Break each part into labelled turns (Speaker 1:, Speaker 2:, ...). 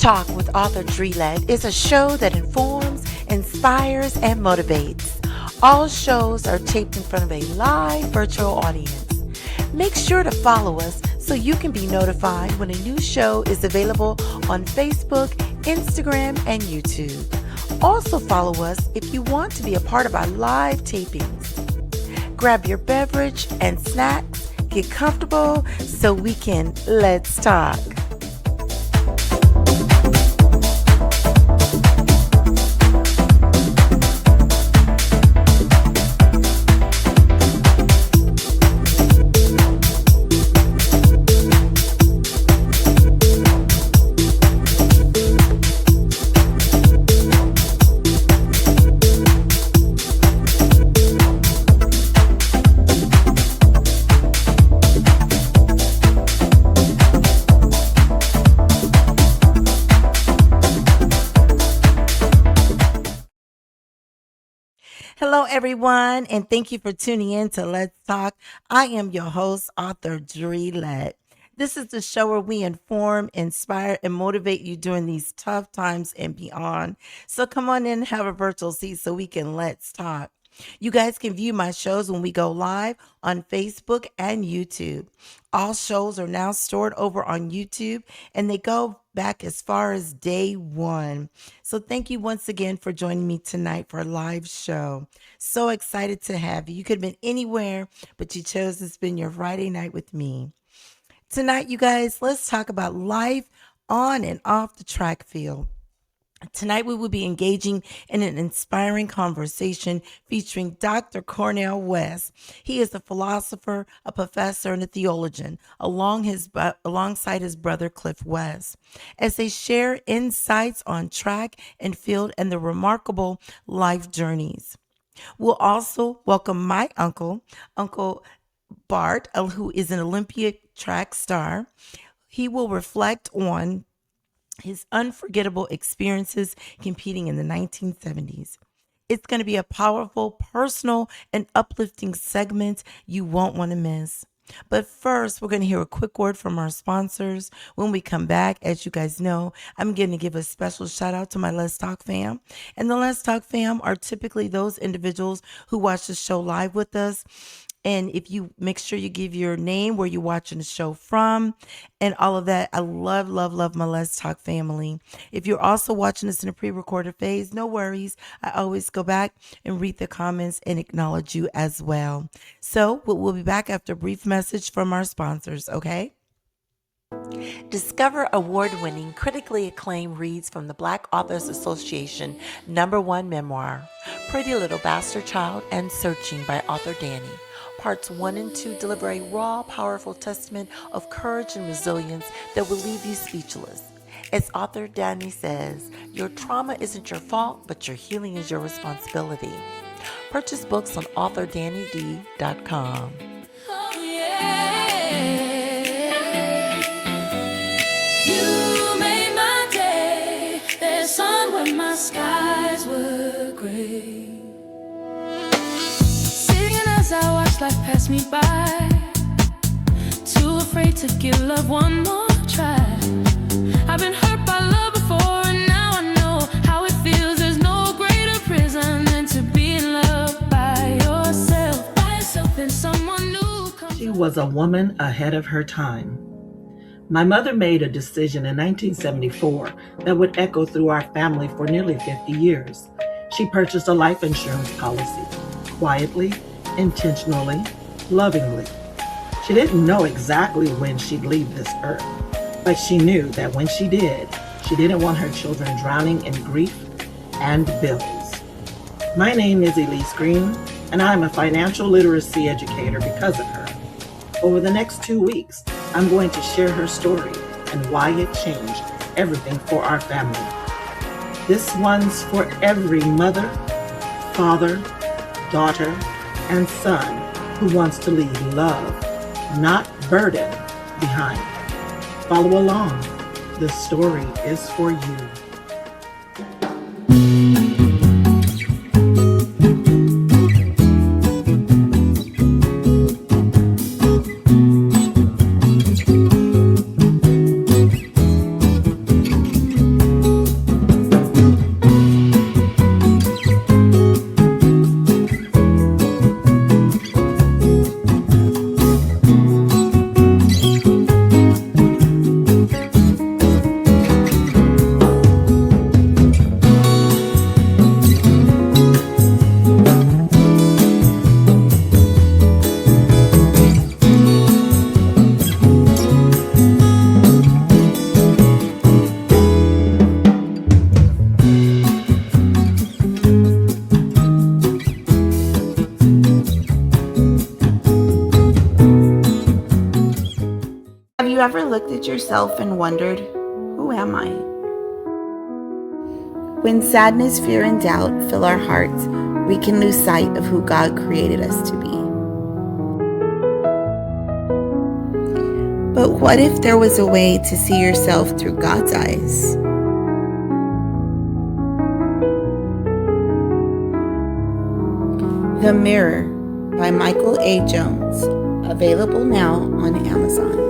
Speaker 1: Talk with Author Dreelet is a show that informs, inspires, and motivates. All shows are taped in front of a live virtual audience. Make sure to follow us so you can be notified when a new show is available on Facebook, Instagram, and YouTube. Also follow us if you want to be a part of our live tapings. Grab your beverage and snacks, get comfortable so we can let's talk. Hello, everyone, and thank you for tuning in to Let's Talk. I am your host, Author Dreelet. This is the show where we inform, inspire, and motivate you during these tough times and beyond. So come on in and have a virtual seat so we can let's talk. You guys can view my shows when we go live on Facebook and YouTube. All shows are now stored over on YouTube and they go back as far as day one. So thank you once again for joining me tonight for a live show. So excited to have you. You could have been anywhere, but you chose to spend your Friday night with me. Tonight, you guys, let's talk about life on and off the track field. Tonight, we will be engaging in an inspiring conversation featuring Dr. Cornel West. He is a philosopher, a professor, and a theologian, alongside his brother Cliff West, as they share insights on track and field and the remarkable life journeys. We'll also welcome my Uncle Bart, who is an Olympic track star. He will reflect on his unforgettable experiences competing in the 1970s. It's going to be a powerful, personal, and uplifting segment you won't want to miss. But first, we're going to hear a quick word from our sponsors. When we come back, as you guys know, I'm going to give a special shout out to my Let's Talk fam. And the Let's Talk fam are typically those individuals who watch the show live with us. And if you make sure you give your name, where you're watching the show from, and all of that. I love my Let's Talk family. If you're also watching this in a pre-recorded phase, no worries. I always go back and read the comments and acknowledge you as well. So we'll be back after a brief message from our sponsors, okay? Discover award-winning, critically acclaimed reads from the Black Authors Association #1 memoir, Pretty Little Bastard Child and Searching by author Danny. Parts 1 and 2 deliver a raw, powerful testament of courage and resilience that will leave you speechless. As author Danny says, your trauma isn't your fault, but your healing is your responsibility. Purchase books on authordannyd.com.
Speaker 2: Oh, yeah. You made my day. There's sun when my skies were gray. As I watch life pass me by, too afraid to give love one more try. I've been hurt by love before, and now I know how it feels. There's no greater prison than to be in love by yourself and someone new.
Speaker 3: She was a woman ahead of her time. My mother made a decision in 1974 that would echo through our family for nearly 50 years. She purchased a life insurance policy, quietly, intentionally, lovingly. She didn't know exactly when she'd leave this earth, but she knew that when she did, she didn't want her children drowning in grief and bills. My name is Elise Green, and I'm a financial literacy educator because of her. Over the next 2 weeks, I'm going to share her story and why it changed everything for our family. This one's for every mother, father, daughter, and son who wants to leave love, not burden, behind. Follow along. The story is for you.
Speaker 4: you ever looked at yourself and wondered, who am I? When sadness, fear, and doubt fill our hearts, we can lose sight of who God created us to be. But what if there was a way to see yourself through God's eyes? The Mirror by Michael A. Jones, available now on Amazon.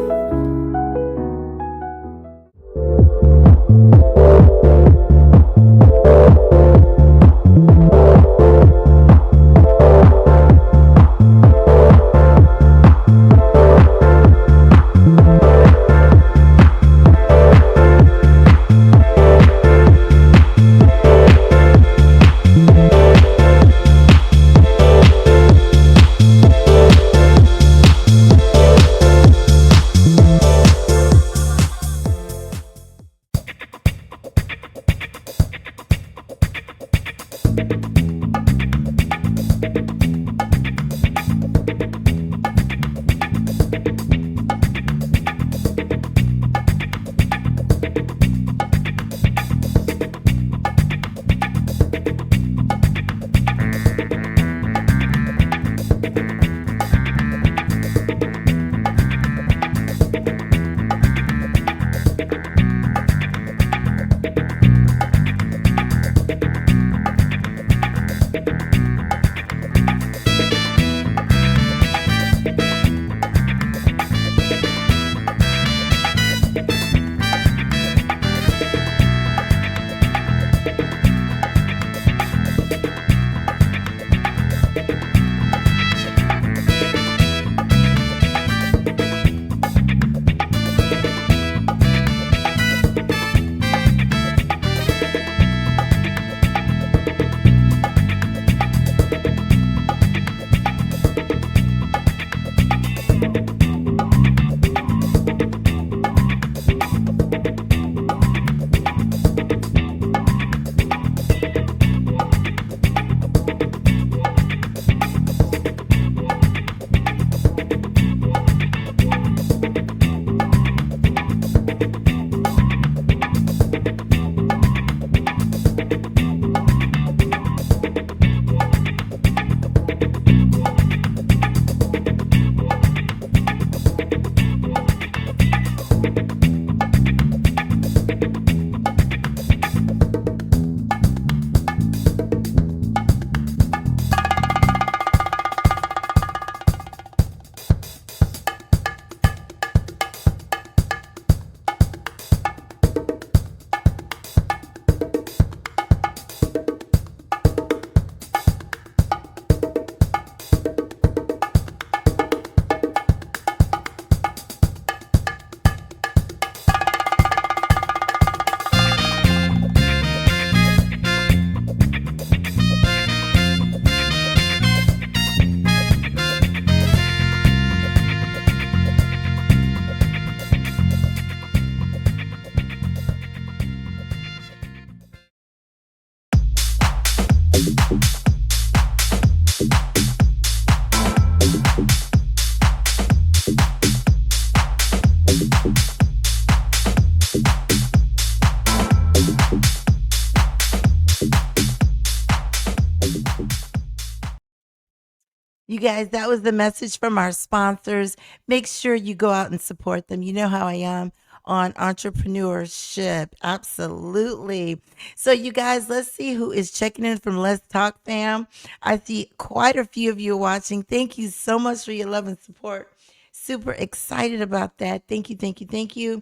Speaker 1: You guys, that was the message from our sponsors. Make sure you go out and support them. You know how I am on entrepreneurship. Absolutely. So, you guys, let's see who is checking in from Let's Talk Fam. I see quite a few of you watching. Thank you so much for your love and support. Super excited about that. Thank you, thank you, thank you.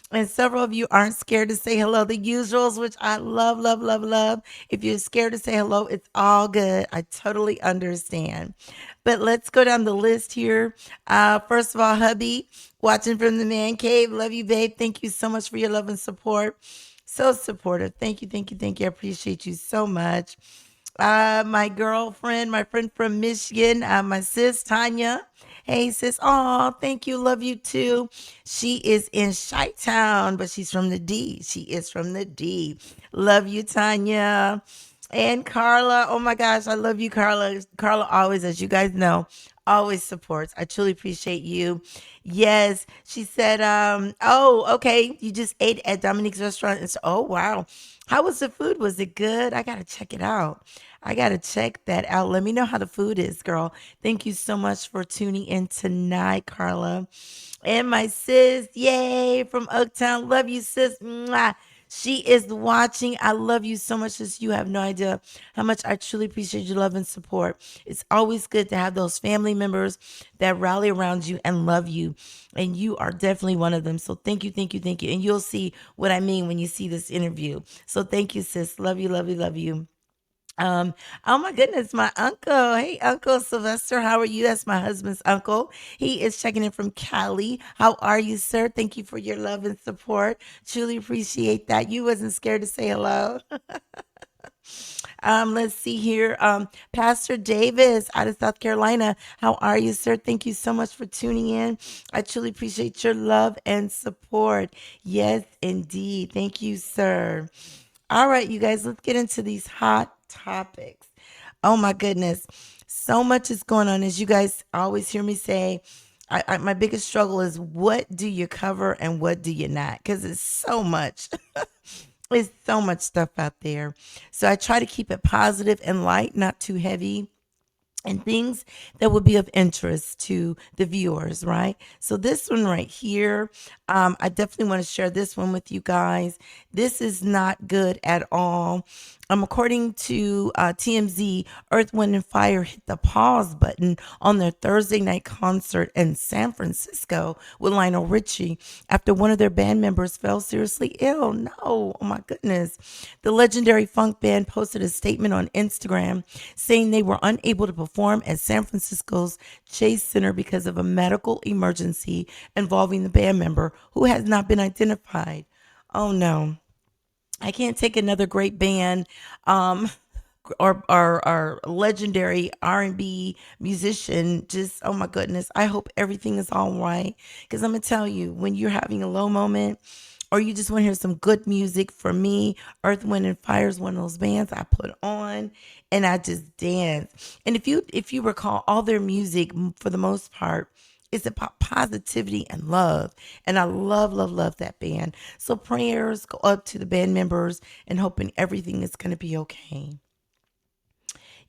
Speaker 1: And several of you aren't scared to say hello. The usuals, which I love, love, love, love. If you're scared to say hello, it's all good. I totally understand. But let's go down the list here. First of all, hubby, watching from the man cave. Love you, babe. Thank you so much for your love and support. So supportive. Thank you, thank you, thank you. I appreciate you so much. My girlfriend, my friend from Michigan, my sis Tanya. Hey sis, oh, thank you, love you too. She is in Chi-Town, but she's from the D. She is from the D. Love you, Tanya. And Carla, oh my gosh, I love you, Carla. Carla always, as you guys know, Always supports. I truly appreciate you. Yes, she said, oh, okay, you just ate at Dominique's restaurant. And so, oh, wow. How was the food? Was it good? I got to check it out. I got to check that out. Let me know how the food is, girl. Thank you so much for tuning in tonight, Carla. And my sis, yay, from Oaktown. Love you, sis. Mwah. She is watching. I love you so much, sis. You have no idea how much I truly appreciate your love and support. It's always good to have those family members that rally around you and love you. And you are definitely one of them. So thank you, thank you, thank you. And you'll see what I mean when you see this interview. So thank you, sis. Love you, love you, love you. Um, oh my goodness, my uncle. Hey, Uncle Sylvester, how are you? That's my husband's uncle. He is checking in from Cali. How are you, sir? Thank you for your love and support. Truly appreciate that. You wasn't scared to say hello. Let's see here. Pastor Davis out of South Carolina. How are you, sir? Thank you so much for tuning in. I truly appreciate your love and support. Yes, indeed. Thank you, sir. All right, you guys, let's get into these hot topics. Oh my goodness. So much is going on. As you guys always hear me say, my biggest struggle is what do you cover and what do you not? Because it's so much. It's so much stuff out there. So I try to keep it positive and light, not too heavy and things that would be of interest to the viewers, right? So this one right here, I definitely want to share this one with you guys. This is not good at all. According to TMZ, Earth, Wind, and Fire hit the pause button on their Thursday night concert in San Francisco with Lionel Richie after one of their band members fell seriously ill. No, oh my goodness. The legendary funk band posted a statement on Instagram saying they were unable to perform at San Francisco's Chase Center because of a medical emergency involving the band member who has not been identified. Oh no. I can't take another great band um or legendary R&B musician just, oh my goodness. I hope everything is all right, cuz I'm going to tell you, when you're having a low moment or you just want to hear some good music, for me, Earth, Wind, and Fire is one of those bands I put on and I just dance. And if you recall, all their music, for the most part, is about positivity and love. And I love, love, love that band. So prayers go up to the band members and hoping everything is going to be okay.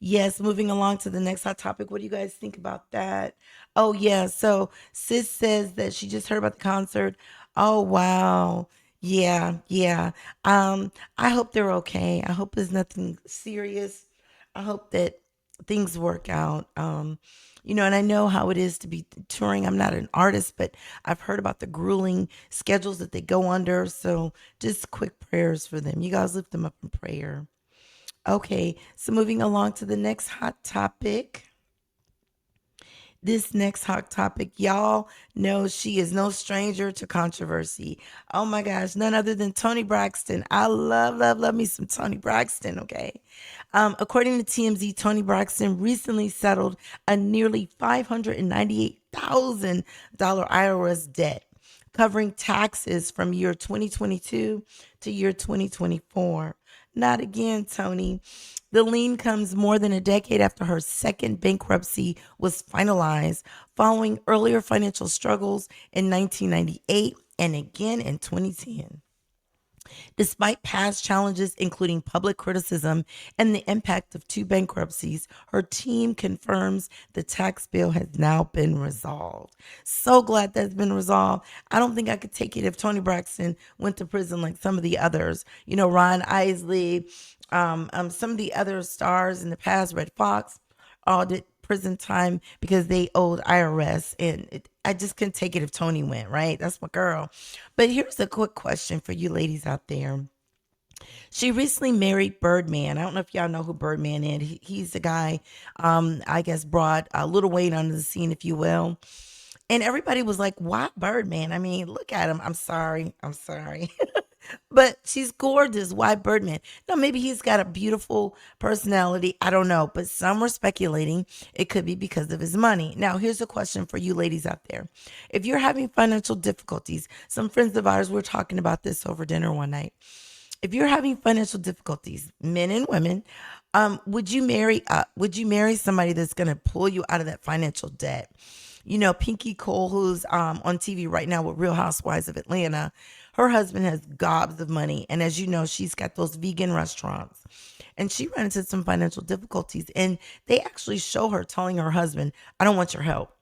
Speaker 1: Yes, moving along to the next hot topic. What do you guys think about that? Oh, yeah. So Sis says that she just heard about the concert. Oh, wow. Yeah, yeah. I hope they're okay. I hope there's nothing serious. I hope that things work out. And I know how it is to be touring. I'm not an artist, but I've heard about the grueling schedules that they go under. So just quick prayers for them. You guys lift them up in prayer. Okay, so moving along to the next hot topic. This next hot topic, y'all know she is no stranger to controversy. Oh my gosh, none other than Tony Braxton. I love, love, love me some Tony Braxton, okay? According to TMZ, Tony Braxton recently settled a nearly $598,000 IRS debt, covering taxes from year 2022 to year 2024. Not again, Tony. The lien comes more than a decade after her second bankruptcy was finalized, following earlier financial struggles in 1998 and again in 2010. Despite past challenges, including public criticism and the impact of two bankruptcies, her team confirms the tax bill has now been resolved. So glad that's been resolved. I don't think I could take it if Tony Braxton went to prison like some of the others. Ron Isley, some of the other stars in the past, Red Fox, all did prison time because they owed IRS. And I just couldn't take it if Tony went, right? That's my girl. But here's a quick question for you ladies out there. She recently married Birdman. I don't know if y'all know who Birdman is. He's the guy, I guess, brought Little Wayne onto the scene, if you will. And everybody was like, why Birdman? I mean, look at him. I'm sorry. I'm sorry. But she's gorgeous. Why Birdman? No, maybe he's got a beautiful personality. I don't know. But some were speculating it could be because of his money. Now, here's a question for you ladies out there. If you're having financial difficulties, some friends of ours were talking about this over dinner one night. If you're having financial difficulties, men and women, would you marry up? Would you marry somebody that's going to pull you out of that financial debt? You know, Pinky Cole, who's on TV right now with Real Housewives of Atlanta, her husband has gobs of money. And as you know, she's got those vegan restaurants. And she ran into some financial difficulties. And they actually show her telling her husband, I don't want your help.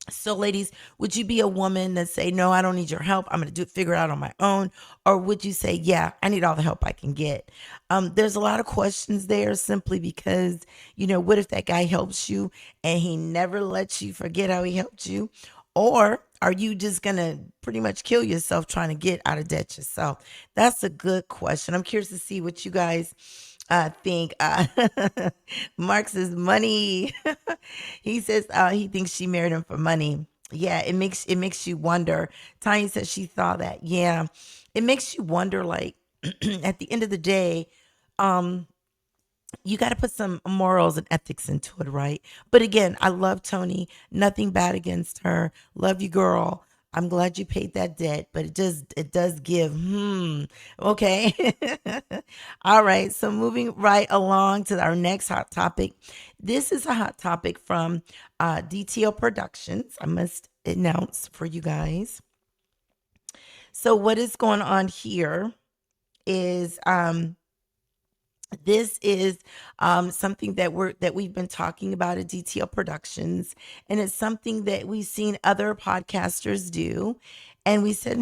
Speaker 1: So, ladies, would you be a woman that say, "No, I don't need your help. I'm going to figure it out on my own," or would you say, "Yeah, I need all the help I can get"? There's a lot of questions there, simply because what if that guy helps you and he never lets you forget how he helped you, or are you just gonna pretty much kill yourself trying to get out of debt yourself? That's a good question. I'm curious to see what you guys think. Mark says money. He says he thinks she married him for money. Yeah, it makes you wonder. Tanya said she saw that. Yeah, it makes you wonder. Like at the end of the day, um, you got to put some morals and ethics into it, right? But again, I love Tony. Nothing bad against her. Love you, girl. I'm glad you paid that debt, but it does give. Okay. All right. So moving right along to our next hot topic. This is a hot topic from DTO Productions. I must announce for you guys. So what is going on here is this is something that we've been talking about at DTL Productions, and it's something that we've seen other podcasters do. And we said,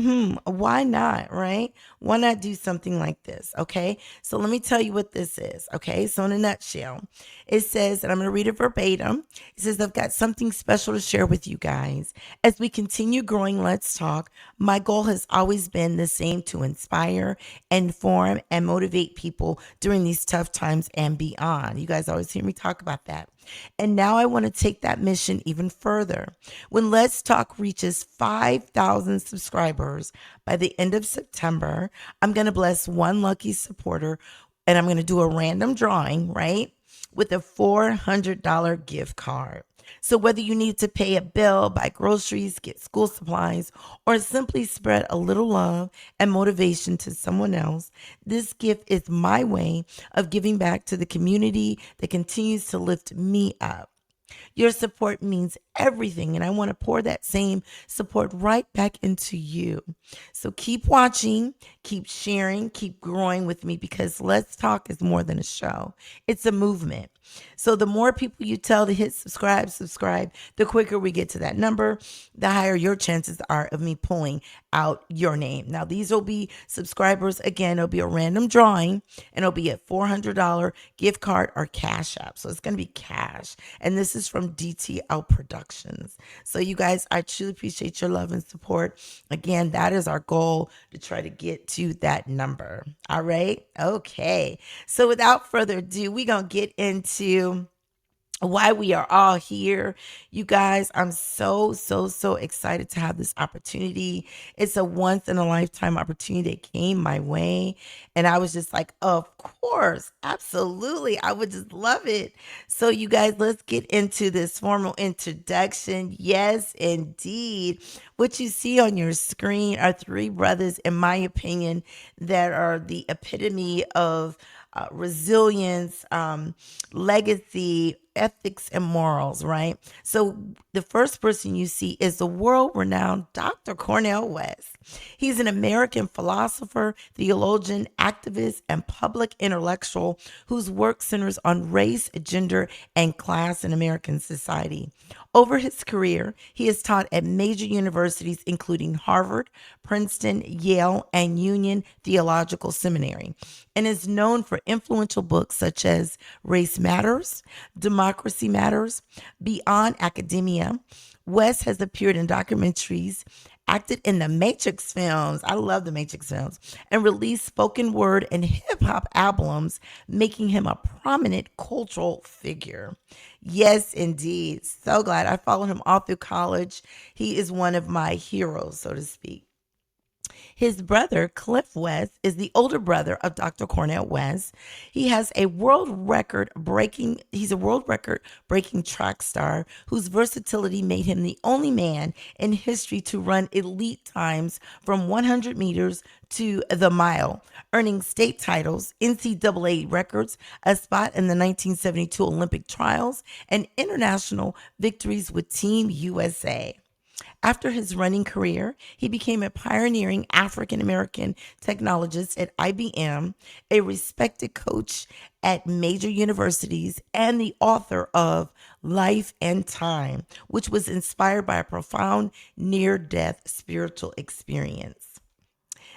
Speaker 1: why not, right? Why not do something like this? Okay. So let me tell you what this is. Okay. So, in a nutshell, it says, and I'm going to read it verbatim. It says, I've got something special to share with you guys. As we continue growing Let's Talk, my goal has always been the same: to inspire, inform, and motivate people during these tough times and beyond. You guys always hear me talk about that. And now I want to take that mission even further. When Let's Talk reaches 5,000 subscribers by the end of September, I'm going to bless one lucky supporter, and I'm going to do a random drawing, right? With a $400 gift card. So, whether you need to pay a bill, buy groceries, get school supplies, or simply spread a little love and motivation to someone else, this gift is my way of giving back to the community that continues to lift me up. Your support means everything, and I want to pour that same support right back into you. So keep watching, keep sharing, keep growing with me, because Let's Talk is more than a show. It's a movement. So the more people you tell to hit subscribe, the quicker we get to that number, the higher your chances are of me pulling out your name. Now, these will be subscribers. Again, it'll be a random drawing, and it'll be a $400 gift card or cash app. So it's going to be cash. And this is from DTL Productions. So you guys, I truly appreciate your love and support. Again, that is our goal, to try to get to that number. All right. Okay. So without further ado, we're going to get into why we are all here. You guys, I'm so excited to have this opportunity. It's a once in a lifetime opportunity that came my way. And I was just like, of course, absolutely. I would just love it. So, you guys, let's get into this formal introduction. Yes, indeed. What you see on your screen are three brothers, in my opinion, that are the epitome of resilience, legacy, ethics, and morals, right? So the first person you see is the world renowned Dr. Cornel West. He's an American philosopher, theologian, activist, and public intellectual whose work centers on race, gender, and class in American society. Over his career, he has taught at major universities including Harvard, Princeton, Yale, and Union Theological Seminary, and is known for influential books such as Race Matters, Democracy Matters, Beyond Academia. West has appeared in documentaries, acted in the Matrix films. I love the Matrix films, and released spoken word and hip hop albums, making him a prominent cultural figure. Yes, indeed. So glad. I followed him all through college. He is one of my heroes, so to speak. His brother, Cliff West, is the older brother of Dr. Cornel West. He's a world record breaking track star whose versatility made him the only man in history to run elite times from 100 meters to the mile, earning state titles, NCAA records, a spot in the 1972 Olympic trials, and international victories with Team USA. After his running career, he became a pioneering African American technologist at IBM, a respected coach at major universities, and the author of Life and Time, which was inspired by a profound near death spiritual experience.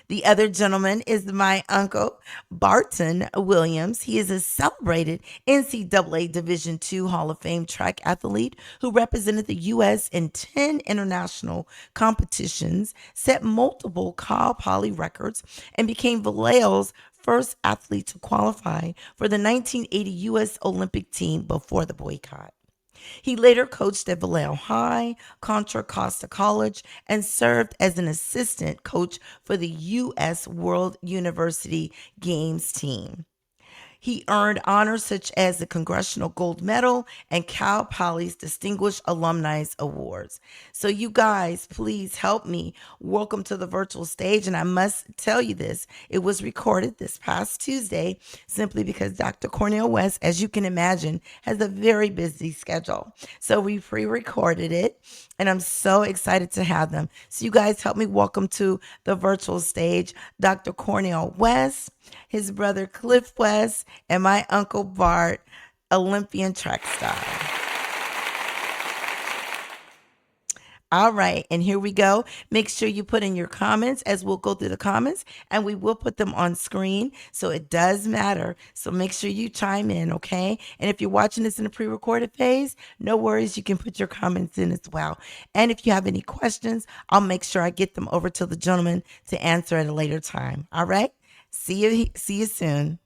Speaker 1: The other gentleman is my uncle, Barton Williams. He is a celebrated NCAA Division II Hall of Fame track athlete who represented the U.S. in 10 international competitions, set multiple Cal Poly records, and became Vallejo's first athlete to qualify for the 1980 U.S. Olympic team before the boycott. He later coached at Vallejo High, Contra Costa College, and served as an assistant coach for the U.S. World University Games team. He earned honors such as the Congressional Gold Medal and Cal Poly's Distinguished Alumni Awards. So, you guys, please help me welcome to the virtual stage. And I must tell you this, it was recorded this past Tuesday simply because Dr. Cornel West, as you can imagine, has a very busy schedule. So, we pre recorded it, and I'm so excited to have them. So, you guys, help me welcome to the virtual stage Dr. Cornel West, his brother Cliff West, and my uncle Bart, Olympian track star. All right, and here we go. Make sure you put in your comments as we'll go through the comments and we will put them on screen. So it does matter. So make sure you chime in, okay? And if you're watching this in a pre-recorded phase, no worries, you can put your comments in as well. And if you have any questions, I'll make sure I get them over to the gentleman to answer at a later time. All right? See you soon.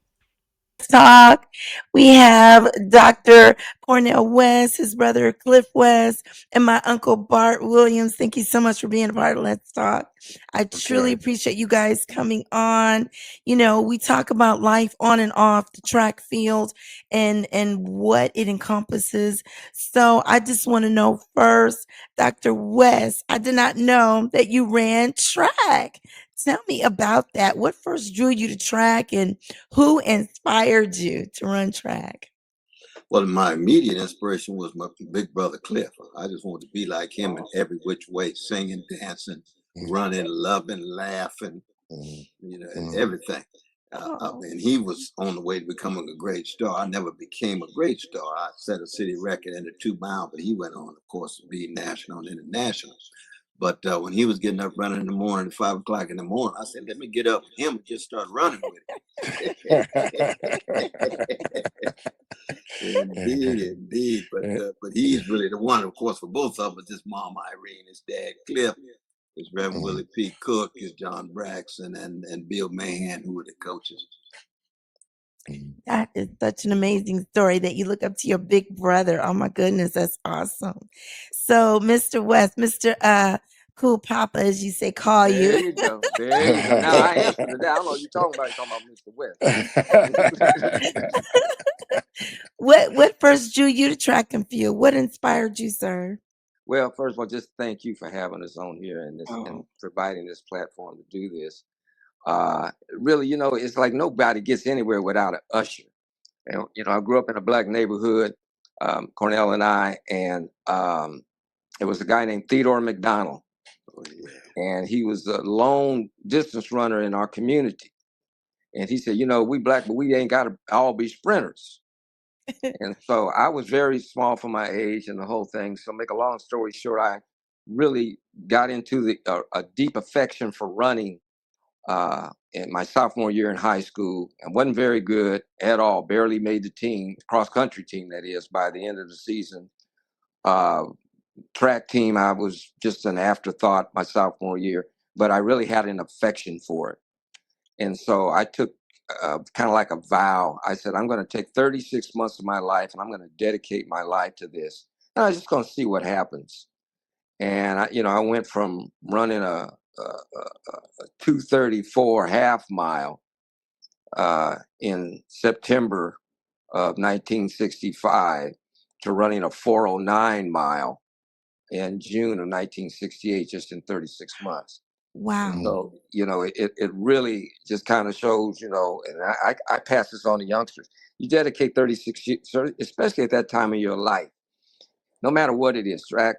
Speaker 1: Talk. We have Dr. Cornel West, his brother Cliff West, and my uncle Bart Williams. Thank you so much for being a part of Let's Talk. I truly appreciate you guys coming on. You know, we talk about life on and off the track field and what it encompasses. So I just want to know first, Dr. West, I did not know that you ran track. Tell me about that. What first drew you to track and who inspired you to run track?
Speaker 5: Well, my immediate inspiration was my big brother Cliff. I just wanted to be like him in every which way, singing, dancing, running, loving, laughing, and everything. And he was on the way to becoming a great star. I never became a great star. I set a city record in the 2 mile, but he went on, of course, to be national and international. But when he was getting up running in the morning at 5 o'clock in the morning, I said, let me get up with him and just start running with him. Indeed. But he's really the one, of course, for both of us. His mom, Irene, his dad, Cliff, his Reverend Willie P. Cook, his John Braxton, and Bill Mahan, who were the coaches.
Speaker 1: That is such an amazing story that you look up to your big brother. Oh my goodness, that's awesome. So, Mr. West, Mr. Cool Papa, as you say, call you.
Speaker 6: There you go. There you go. Now I answer to that. I don't know what you're talking about. You're talking about Mr.
Speaker 1: West. What first drew you to track and field? What inspired you, sir?
Speaker 6: Well, first of all, just thank you for having us on here and providing this platform to do this. Really, it's like nobody gets anywhere without an usher. And, I grew up in a black neighborhood, Cornell and I, and it was a guy named Theodore McDonald. And he was a long distance runner in our community. And he said, we black, but we ain't got to all be sprinters. And so I was very small for my age and the whole thing. So make a long story short, I really got into a deep affection for running in my sophomore year in high school, and wasn't very good at all. Barely made the team, cross country team, that is, by the end of the season. Track team, I was just an afterthought my sophomore year, but I really had an affection for it. And so I took kind of like a vow. I said, I'm going to take 36 months of my life and I'm going to dedicate my life to this. And I was just going to see what happens. And I went from running a 2:34 half mile in September of 1965 to running a 4:09 mile in June of 1968, just in 36 months.
Speaker 1: Wow.
Speaker 6: So, it really just kind of shows, and I pass this on to youngsters. You dedicate 36 years, especially at that time of your life, no matter what it is, track,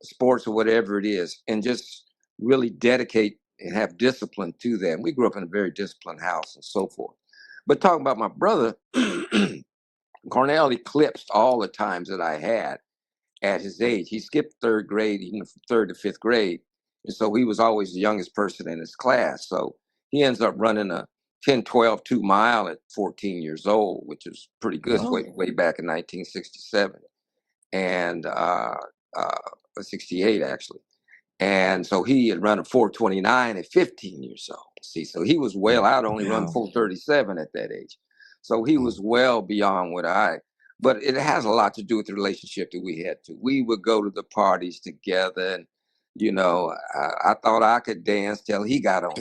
Speaker 6: sports, or whatever it is, and just really dedicate and have discipline to that. We grew up in a very disciplined house and so forth. But talking about my brother, Cornel eclipsed all the times that I had at his age. He skipped third grade, even from third to fifth grade. And so he was always the youngest person in his class. So he ends up running a 10-12 2-mile at 14 years old, which is pretty good.
Speaker 1: Whoa.
Speaker 6: Way back in 1967 and 68, actually. And so he had run a 4:29 at 15 years old. See, so he was well out, only run
Speaker 1: Wow.
Speaker 6: 4:37 at that age. So he was well beyond but it has a lot to do with the relationship that we had to. We would go to the parties together, and I thought I could dance till he got on.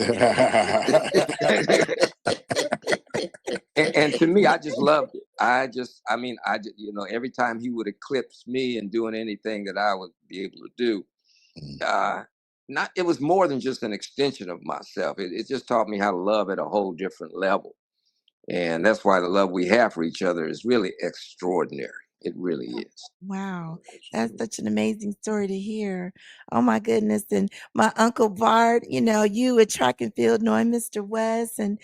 Speaker 6: And to me, I just loved it. Every time he would eclipse me in doing anything that I would be able to do, it was more than just an extension of myself. It just taught me how to love at a whole different level. And that's why the love we have for each other is really extraordinary. It really is.
Speaker 1: Wow. That's such an amazing story to hear. Oh my goodness. And my Uncle Bart, you at track and field knowing Mr. West. And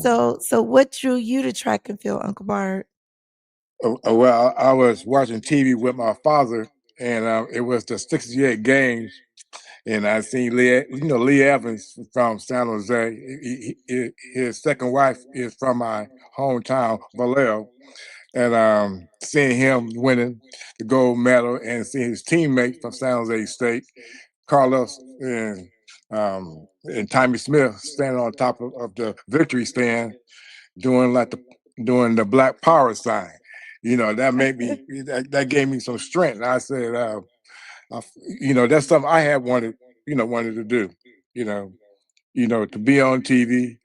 Speaker 1: so what drew you to track and field, Uncle Bart?
Speaker 7: Well, I was watching TV with my father, and it was the '68 games, and I seen Lee Evans from San Jose. His second wife is from my hometown, Vallejo, and seeing him winning the gold medal, and seeing his teammate from San Jose State, Carlos and Tommy Smith, standing on top of the victory stand, doing doing the Black Power sign. That made me that gave me some strength. And I said, that's something I had wanted to do. To be on TV.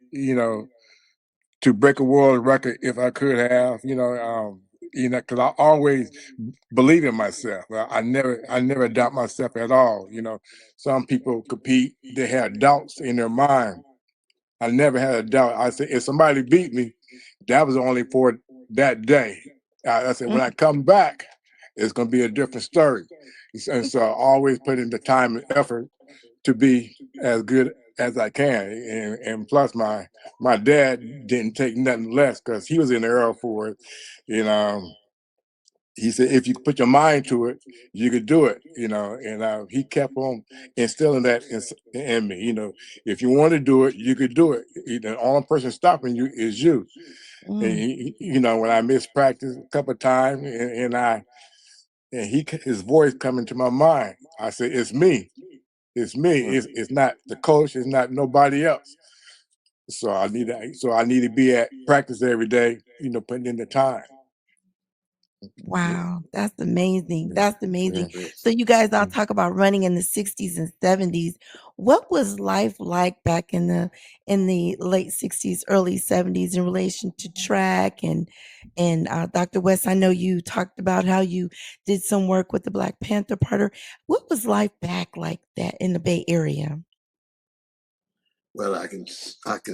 Speaker 7: To break a world record if I could have. Because I always believe in myself. I never doubt myself at all. Some people compete; they have doubts in their mind. I never had a doubt. I said, if somebody beat me, that was only for that day. I said, when I come back, it's going to be a different story. And so I always put in the time and effort to be as good as I can. And plus, my dad didn't take nothing less because he was in the Air Force. He said, if you put your mind to it, you could do it, and he kept on instilling that in me. If you want to do it, you could do it. The only person stopping you is you. And when I missed practice a couple of times, his voice come into my mind. I said, it's me. It's me. It's not the coach. It's not nobody else. So I need to be at practice every day, putting in the time.
Speaker 1: Wow, that's amazing. That's amazing. So you guys all talk about running in the 60s and 70s. What was life like back in the late 60s, early 70s in relation to track and Dr. West, I know you talked about how you did some work with the Black Panther Party. What was life back like that in the Bay Area?
Speaker 5: Well, I can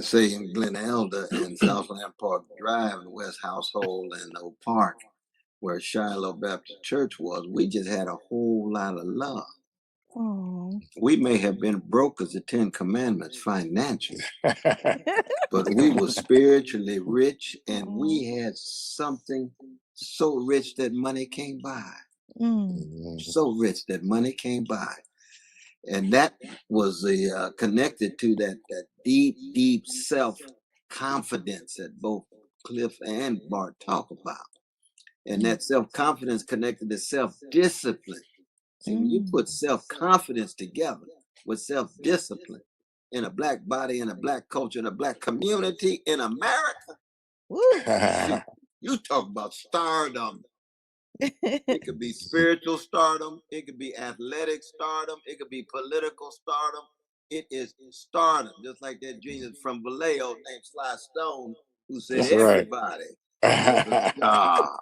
Speaker 5: say in Glen Elder and Southland Park Drive and West Household and Oak Park, where Shiloh Baptist Church was, we just had a whole lot of love.
Speaker 1: Oh.
Speaker 5: We may have been broke as the Ten Commandments financially, but we were spiritually rich, and we had something so rich that money can't buy. So rich that money can't buy. And that was connected to that deep self-confidence that both Cliff and Bart talk about. And that self-confidence connected to self-discipline. See, when you put self-confidence together with self-discipline in a Black body, in a Black culture, in a Black community in America, you talk about stardom. It could be spiritual stardom. It could be athletic stardom. It could be political stardom. It is stardom, just like that genius from Vallejo named Sly Stone, who said
Speaker 7: That's right.
Speaker 5: everybody is a star.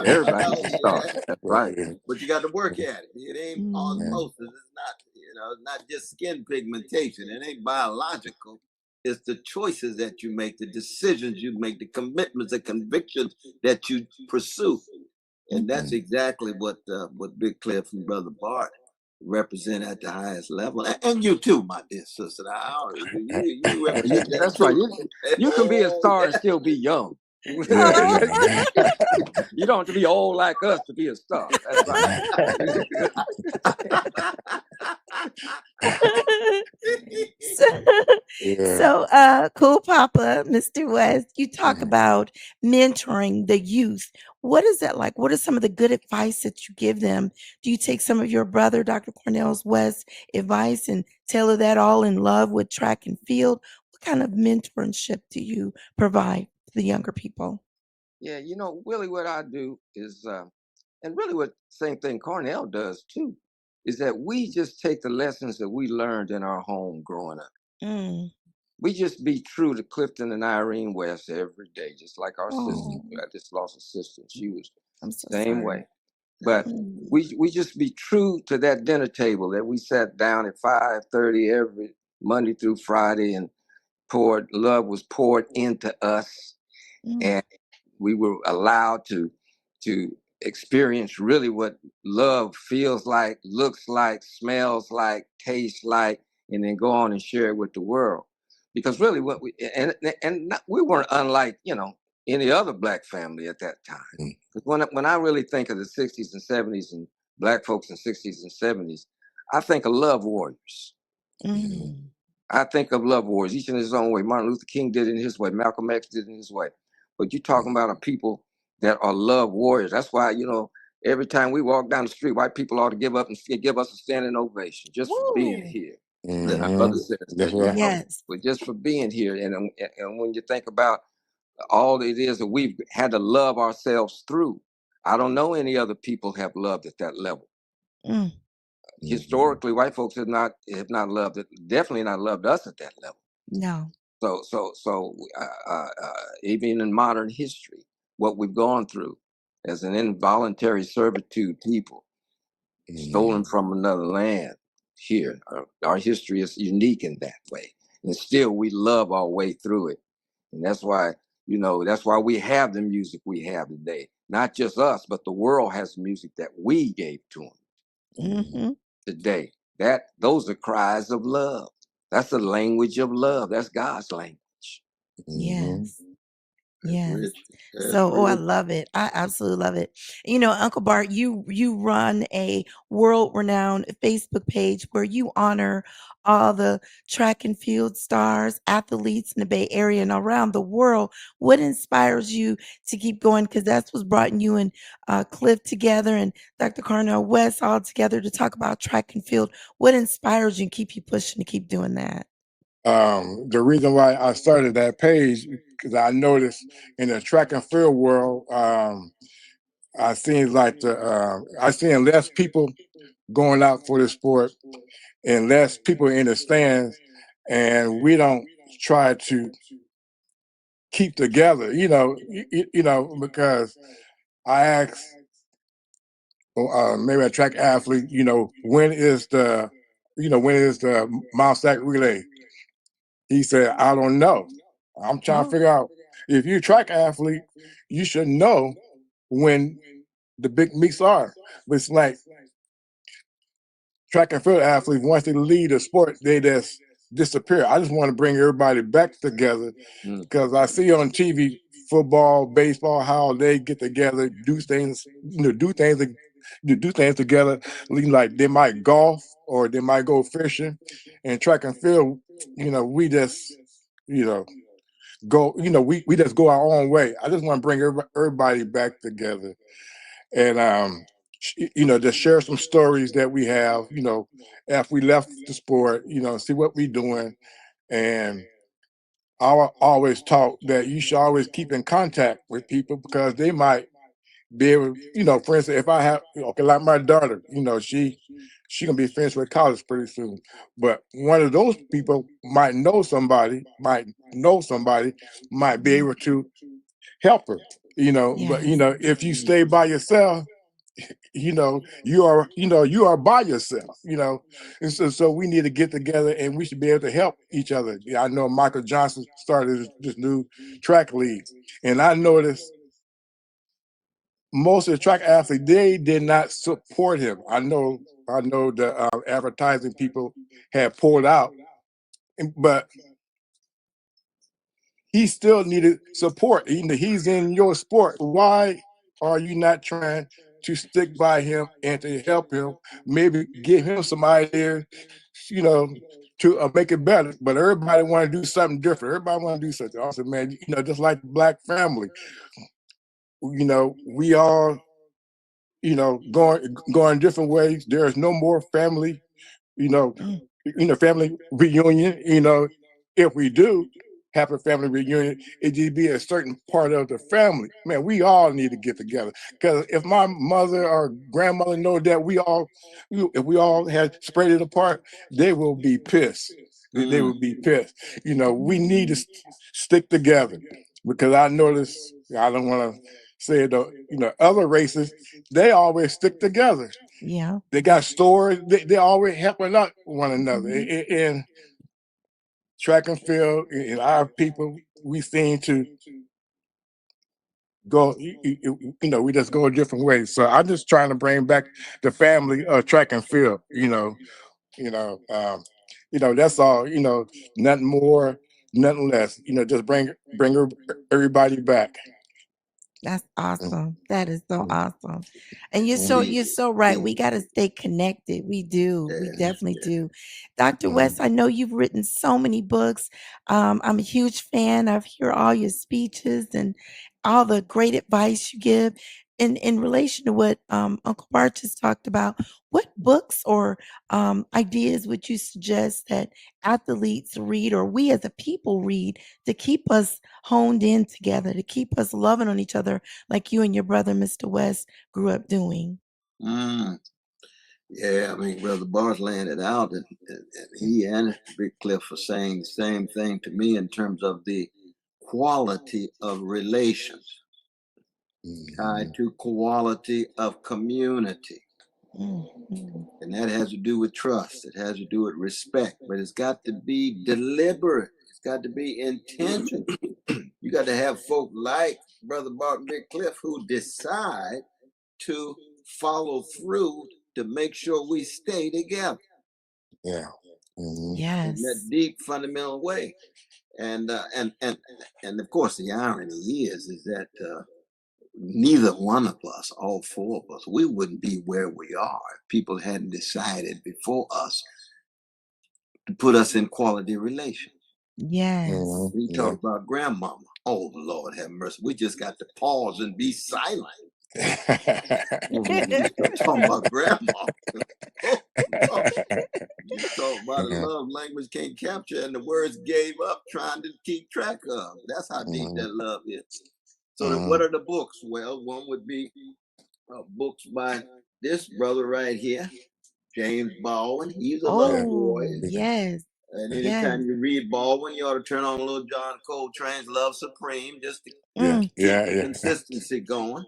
Speaker 6: Everybody's a star. That's right.
Speaker 5: But you got to work at it. It ain't osmosis. It's not, it's not just skin pigmentation. It ain't biological. It's the choices that you make, the decisions you make, the commitments, the convictions that you pursue. And that's exactly what Big Cliff and Brother Bart represent at the highest level. And you too, my dear sister. You represent that
Speaker 6: That's right.
Speaker 5: too.
Speaker 6: You can be a star and still be young. You don't have to be old like us to be a star. That's right.
Speaker 1: Cool Papa, Mr. West, you talk about mentoring the youth. What is that like? What are some of the good advice that you give them? Do you take some of your brother, Dr. Cornel West, advice and tailor that all in love with track and field? What kind of mentorship do you provide to the younger people?
Speaker 6: Yeah, really what I do is, and really what same thing Cornell does too, is that we just take the lessons that we learned in our home growing up.
Speaker 1: Mm.
Speaker 6: We just be true to Clifton and Irene West every day, just like our sister.
Speaker 1: Oh,
Speaker 6: I just lost a sister. She was
Speaker 1: I'm so
Speaker 6: same
Speaker 1: sorry.
Speaker 6: way. But
Speaker 1: Mm.
Speaker 6: we just be true to that dinner table that we sat down at 5:30 every Monday through Friday, and love was poured into us,
Speaker 1: Mm.
Speaker 6: and we were allowed to experience really what love feels like, looks like, smells like, tastes like, and then go on and share it with the world. Because really, what we weren't unlike any other black family at that time. Because when I really think of the '60s and '70s and black folks in '60s and '70s, I think of love warriors.
Speaker 1: Mm.
Speaker 6: I think of love wars, each in his own way. Martin Luther King did it in his way. Malcolm X did it in his way. But you're talking about a people that are love warriors. That's why, every time we walk down the street, white people ought to give us a standing ovation just for being
Speaker 1: Woo.
Speaker 6: here. And our brother says
Speaker 7: That's
Speaker 6: that,
Speaker 7: right.
Speaker 1: Yes.
Speaker 6: but just for being here. And when you think about all it is that we've had to love ourselves through, I don't know any other people have loved at that level.
Speaker 1: Mm.
Speaker 6: Historically, white folks have not loved it, definitely not loved us at that level.
Speaker 1: No.
Speaker 6: So even in modern history, what we've gone through as an involuntary servitude people, stolen from another land here, our history is unique in that way. And still we love our way through it. And that's why, that's why we have the music we have today. Not just us, but the world has music that we gave to them
Speaker 1: Mm-hmm.
Speaker 6: today. Those are cries of love. That's the language of love. That's God's language.
Speaker 1: Yes.
Speaker 5: That's
Speaker 1: Yes.
Speaker 5: rich. That's
Speaker 1: So, I
Speaker 5: rich.
Speaker 1: love it. I absolutely love it. Uncle Bart, you run a world-renowned Facebook page where you honor all the track and field stars, athletes in the Bay Area and around the world. What inspires you to keep going? Because that's what's brought you and Cliff together and Dr. Cornel West all together to talk about track and field. What inspires you and keep you pushing to keep doing that?
Speaker 7: The reason why I started that page because I noticed in the track and field world, I seen less people going out for the sport and less people in the stands, and we don't try to keep together, because I asked maybe a track athlete, when is the mile stack relay? He said, I don't know. I'm trying to
Speaker 1: Oh.
Speaker 7: figure out if you're a track athlete, you should know when the big meets are. But it's like track and field athletes, once they leave the sport, they just disappear. I just want to bring everybody back together because I see on TV football, baseball, how they get together, do things, do things together. Like they might golf or they might go fishing, and track and field, we just, you know, we just go our own way. I just want to bring everybody back together and just share some stories that we have, after we left the sport, see what we're doing. And I always talk that you should always keep in contact with people because they might be able, for instance, if I have, okay, like my daughter, She's gonna be finished with college pretty soon. But one of those people might be able to help her. But
Speaker 1: Yes.
Speaker 7: if you stay by yourself, you are by yourself. And so we need to get together, and we should be able to help each other. Yeah, I know Michael Johnson started this new track league, and I noticed most of the track athletes, they did not support him. I know the advertising people had pulled out, but he still needed support. He's in your sport. Why are you not trying to stick by him and to help him? Maybe give him some ideas, you know, to make it better. But everybody want to do something different. Everybody want to do something. Also, man, just like the black family, we all, going different ways. There is no more family, you know,
Speaker 1: Mm.
Speaker 7: family reunion. If we do have a family reunion, it just be a certain part of the family. Man, we all need to get together. Because if my mother or grandmother know that if we all had spread it apart, they will be pissed. They will be pissed. We need to stick together, because I notice. I don't want to say it, though. Other races, they always stick together.
Speaker 1: Yeah.
Speaker 7: They got stores. They always helping out one another. And track and field, and our people, we seem to go. We just go a different way. So I'm just trying to bring back the family of track and field. You know, um, that's all. Nothing more, nothing less. Just bring everybody back.
Speaker 1: That's
Speaker 7: Mm,
Speaker 1: awesome. That is so
Speaker 7: mm,
Speaker 1: awesome. And you're so
Speaker 7: mm,
Speaker 5: Indeed.
Speaker 1: you're so right. We
Speaker 5: Indeed.
Speaker 1: got to stay connected. We do. We
Speaker 5: Yes.
Speaker 1: definitely
Speaker 5: Yes.
Speaker 1: do. Dr.
Speaker 7: mm,
Speaker 1: West, I know you've written so many books. I'm a huge fan. I've heard all your speeches and all the great advice you give. In relation to what Uncle Bart just talked about, what books or ideas would you suggest that athletes read or we as a people read to keep us honed in together, to keep us loving on each other like you and your brother, Mr. West, grew up doing?
Speaker 5: Mm. Yeah, I mean, Brother Bart laying it out, and he and Big Cliff are saying the same thing to me in terms of the quality of relations tied
Speaker 7: mhm,
Speaker 5: to quality of community.
Speaker 1: Mm, mm.
Speaker 5: And that has to do with trust. It has to do with respect, but it's got to be deliberate. It's got to be intentional. You got to have folk like Brother Bart and Big Cliff who decide to follow through to make sure we stay together
Speaker 7: yeah. Mhm,
Speaker 5: in that
Speaker 1: Yes.
Speaker 5: deep, fundamental way. And of course, the irony is that neither one of us, all four of us, we wouldn't be where we are if people hadn't decided before us to put us in quality relations.
Speaker 1: Yes.
Speaker 7: mhm,
Speaker 5: We
Speaker 7: yeah.
Speaker 5: talk about grandmama. Oh Lord have mercy. We just got to pause and be silent. When you start talking about grandma. Oh Lord. You talk about a
Speaker 7: Yeah,
Speaker 5: love language can't capture, and the words gave up trying to keep track of. That's how deep
Speaker 7: mhm,
Speaker 5: that love is. So, what
Speaker 7: mhm,
Speaker 5: are the books? Well, one would be books by this brother right here, James Baldwin. He's a love
Speaker 7: yeah,
Speaker 1: Oh,
Speaker 5: warrior.
Speaker 7: yeah,
Speaker 1: yes.
Speaker 5: And
Speaker 1: Yes.
Speaker 5: anytime you read Baldwin, you ought to turn on a little John Coltrane's Love Supreme just to
Speaker 7: yeah,
Speaker 1: Mm,
Speaker 5: keep
Speaker 7: yeah,
Speaker 5: the
Speaker 7: yeah.
Speaker 5: consistency going.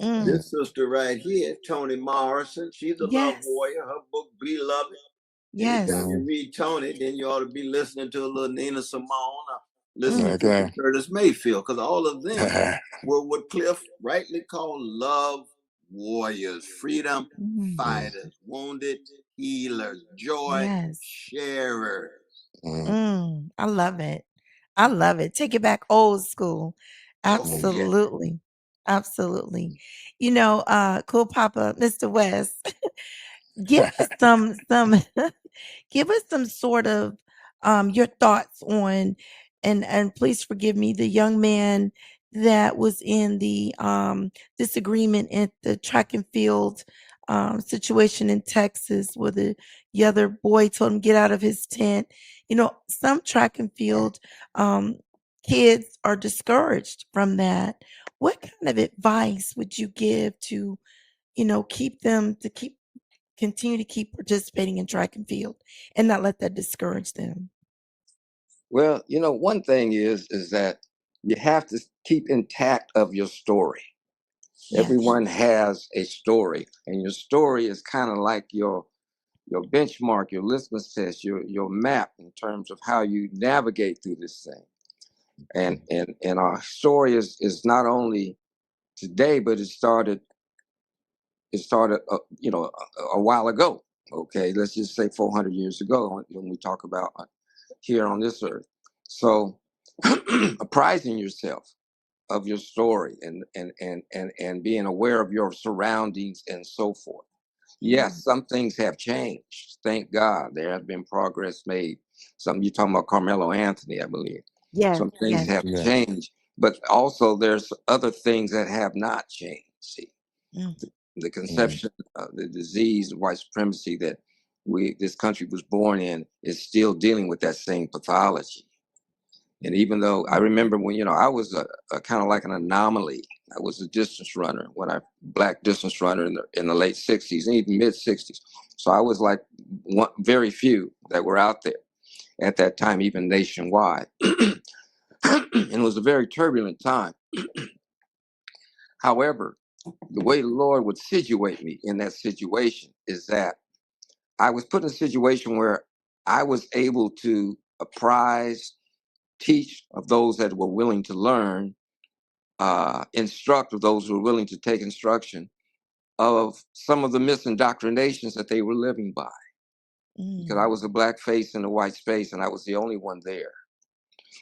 Speaker 1: mm.
Speaker 5: This sister right here, Toni Morrison, she's a love
Speaker 1: Yes.
Speaker 5: warrior. Her book, Beloved.
Speaker 1: Yes.
Speaker 5: Anytime you
Speaker 7: Mhm,
Speaker 5: read Tony, then you ought to be listening to a little Nina Simone, or
Speaker 1: Mm,
Speaker 5: listening to some
Speaker 7: okay.
Speaker 5: Curtis Mayfield, because all of them were what Cliff rightly called love warriors, freedom
Speaker 1: mm.
Speaker 7: Mm,
Speaker 5: fighters, wounded healers, joy
Speaker 1: Yes.
Speaker 5: sharers.
Speaker 7: mm,
Speaker 1: I love it. I love it. Take it back old school.
Speaker 5: Oh,
Speaker 7: mm.
Speaker 5: yeah.
Speaker 1: Absolutely. Absolutely. Cool Papa, Mr. West, give us some give us some sort of your thoughts on and please forgive me, the young man that was in the disagreement at the track and field situation in Texas where the other boy told him get out of his tent. Some track and field um kids are discouraged from that. What kind of advice would you give to keep them to keep continue to keep participating in track and field and not let that discourage them?
Speaker 6: Well, one thing is that you have to keep intact of your story.
Speaker 1: Yes.
Speaker 6: Everyone has a story, and your story is kind of like your benchmark, your litmus test, your map in terms of how you navigate through this thing. And our story is not only today, but it started a while ago. Okay, let's just say 400 years ago when we talk about here on this earth. So apprising yourself of your story and being aware of your surroundings and so forth. Yes, some things have changed. Thank God. There has been progress made. You're talking about Carmelo Anthony, I believe.
Speaker 1: Yes.
Speaker 6: Some things
Speaker 1: Yes.
Speaker 6: have changed, but also there's other things that have not changed. See, the conception, the disease of white supremacy that this country was born in is still dealing with that same pathology. And even though I remember when, I was a kind of like an anomaly. I was a distance runner black distance runner in the late 60s and even mid 60s. So I was like very few that were out there at that time, even nationwide. And it was a very turbulent time. However, the way the Lord would situate me in that situation is that I was put in a situation where I was able to apprise, teach of those that were willing to learn, instruct of those who were willing to take instruction of some of the misindoctrinations that they were living by. Because I was a black face in a white space and I was the only one there.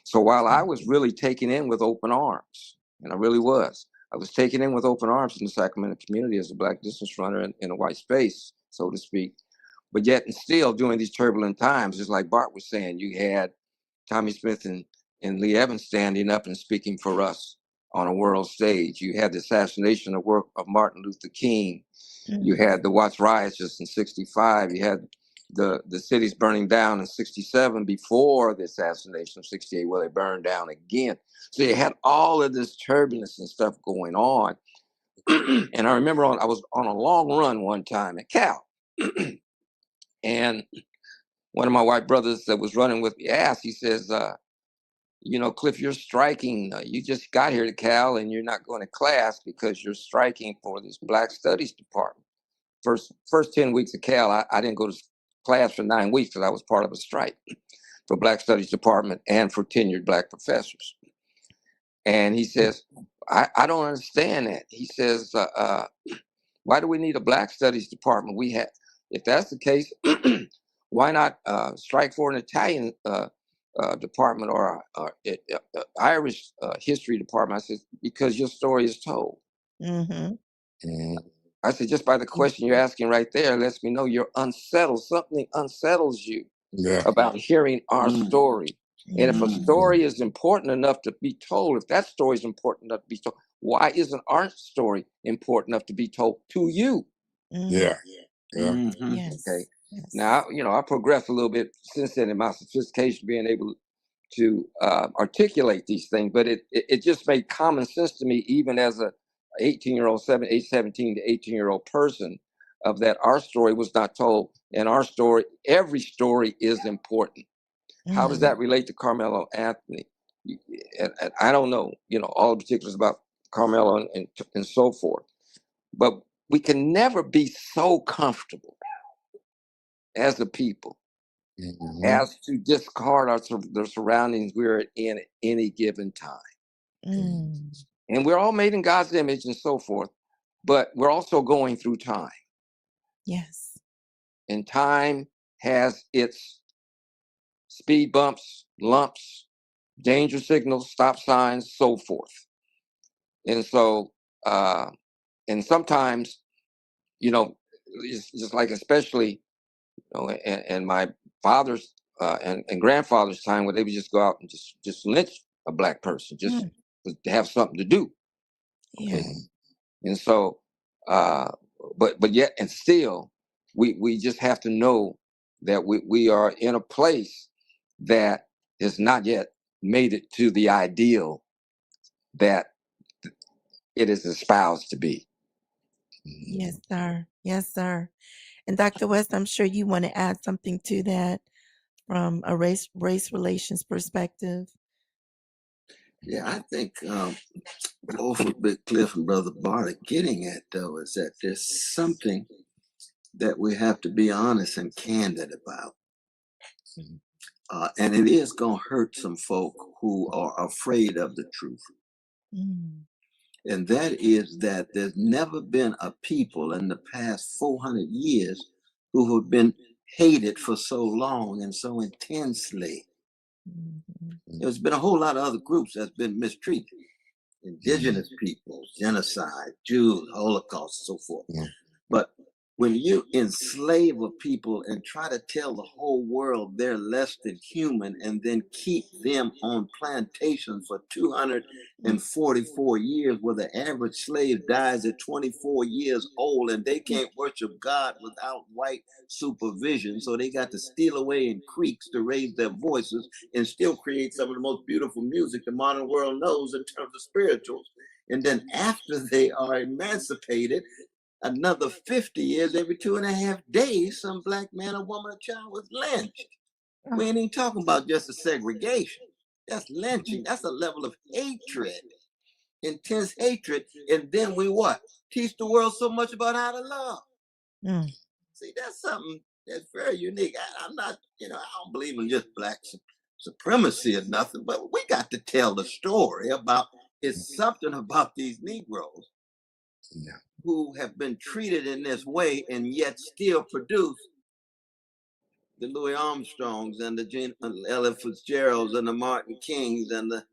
Speaker 6: So while I was really taken in with open arms, and I really was, I was taken in with open arms in the Sacramento community as a black distance runner in a white space, so to speak. But yet and still during these turbulent times, just like Bart was saying, you had Tommy Smith and Lee Evans standing up and speaking for us on a world stage. You had the assassination of Martin Luther King. You had the Watts riots just in 65. You had the cities burning down in 67 before the assassination of 68, where they burned down again. So you had all of this turbulence and stuff going on. And I remember I was on a long run one time at Cal. And one of my white brothers that was running with me asked, he says, Cliff, you're striking. You just got here to Cal and you're not going to class because you're striking for this Black Studies department. First 10 weeks of Cal, I didn't go to class for 9 weeks because I was part of a strike for Black Studies department and for tenured Black professors. And he says, I don't understand that. He says, why do we need a Black Studies department? If that's the case, why not strike for an Italian department or Irish history department? I said, because your story is told. I said, just by the question you're asking right there lets me know you're unsettled. Something unsettles you about hearing our story. And if a story is important enough to be told, if that story is important enough to be told, why isn't our story important enough to be told to you?
Speaker 1: Yes.
Speaker 6: Okay. Now, I progressed a little bit since then in my sophistication, being able to articulate these things, but it just made common sense to me, even as a 17 to 18-year-old person, of that our story was not told, and our story, every story is important. How does that relate to Carmelo Anthony? And I don't know, all the particulars about Carmelo and so forth, but we can never be so comfortable as a people as to discard the surroundings we're in at any given time. And we're all made in God's image and so forth, but we're also going through time.
Speaker 1: Yes.
Speaker 6: And time has its speed bumps, lumps, danger signals, stop signs, so forth. And so, and sometimes, it's just like, especially, and my father's and grandfather's time, where they would just go out and just lynch a Black person just to have something to do. Okay. And so, but yet and still, we just have to know that we are in a place that has not yet made it to the ideal that it is espoused to be.
Speaker 1: Yes, sir. Yes, sir. And Dr. West, I'm sure you want to add something to that from a race relations perspective.
Speaker 5: Yeah, I think both of Big Cliff and Brother Bart are getting at, though, is that there's something that we have to be honest and candid about. And it is going to hurt some folk who are afraid of the truth. And that is that there's never been a people in the past 400 years who have been hated for so long and so intensely. There's been a whole lot of other groups that's been mistreated. Indigenous peoples, genocide, Jews, Holocaust, so forth. But when you enslave a people and try to tell the whole world they're less than human and then keep them on plantations for 244 years, where the average slave dies at 24 years old and they can't worship God without white supervision, so they got to steal away in creeks to raise their voices and still create some of the most beautiful music the modern world knows in terms of spirituals. And then after they are emancipated, another 50 years, every 2.5 days, some black man or woman or child was lynched. We ain't even talking about just a segregation. That's lynching. That's a level of hatred, intense hatred. And then we what? Teach the world so much about how to love. See, that's something that's very unique. I'm not, I don't believe in just black supremacy or nothing, but we got to tell the story about, it's something about these Negroes who have been treated in this way and yet still produce the Louis Armstrongs and the Ella Fitzgeralds and the Martin Kings and the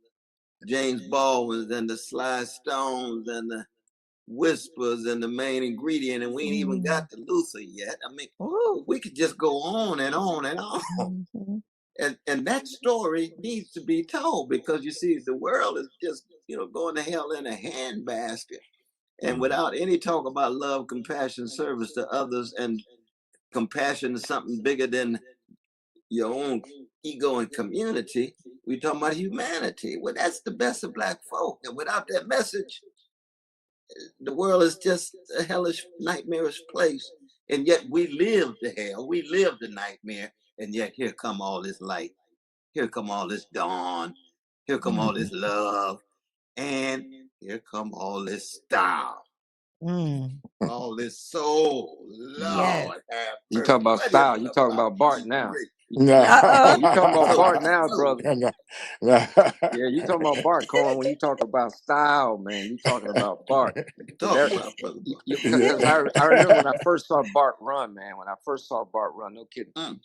Speaker 5: James Baldwins and the Sly Stones and the Whispers and the Main Ingredient, and we ain't even got to Luther yet. I mean, we could just go on and on and on. And that story needs to be told, because you see, the world is just, going to hell in a handbasket. And without any talk about love, compassion, service to others, and compassion is something bigger than your own ego and community, we talking about humanity. Well, that's the best of black folk. And without that message, the world is just a hellish, nightmarish place. And yet we live the hell, we live the nightmare, and yet here come all this light. Here come all this dawn. Here come all this love. And here come all this style. All this soul. Lord,
Speaker 6: you talk about style. You talking about Bart now.
Speaker 7: Yeah.
Speaker 6: You talking about Bart now, brother. Yeah, you talking about Bart, Corn. When you talk about style, man, you talking about Bart. Because I remember when I first saw Bart run, man. When I first saw Bart run, no kidding.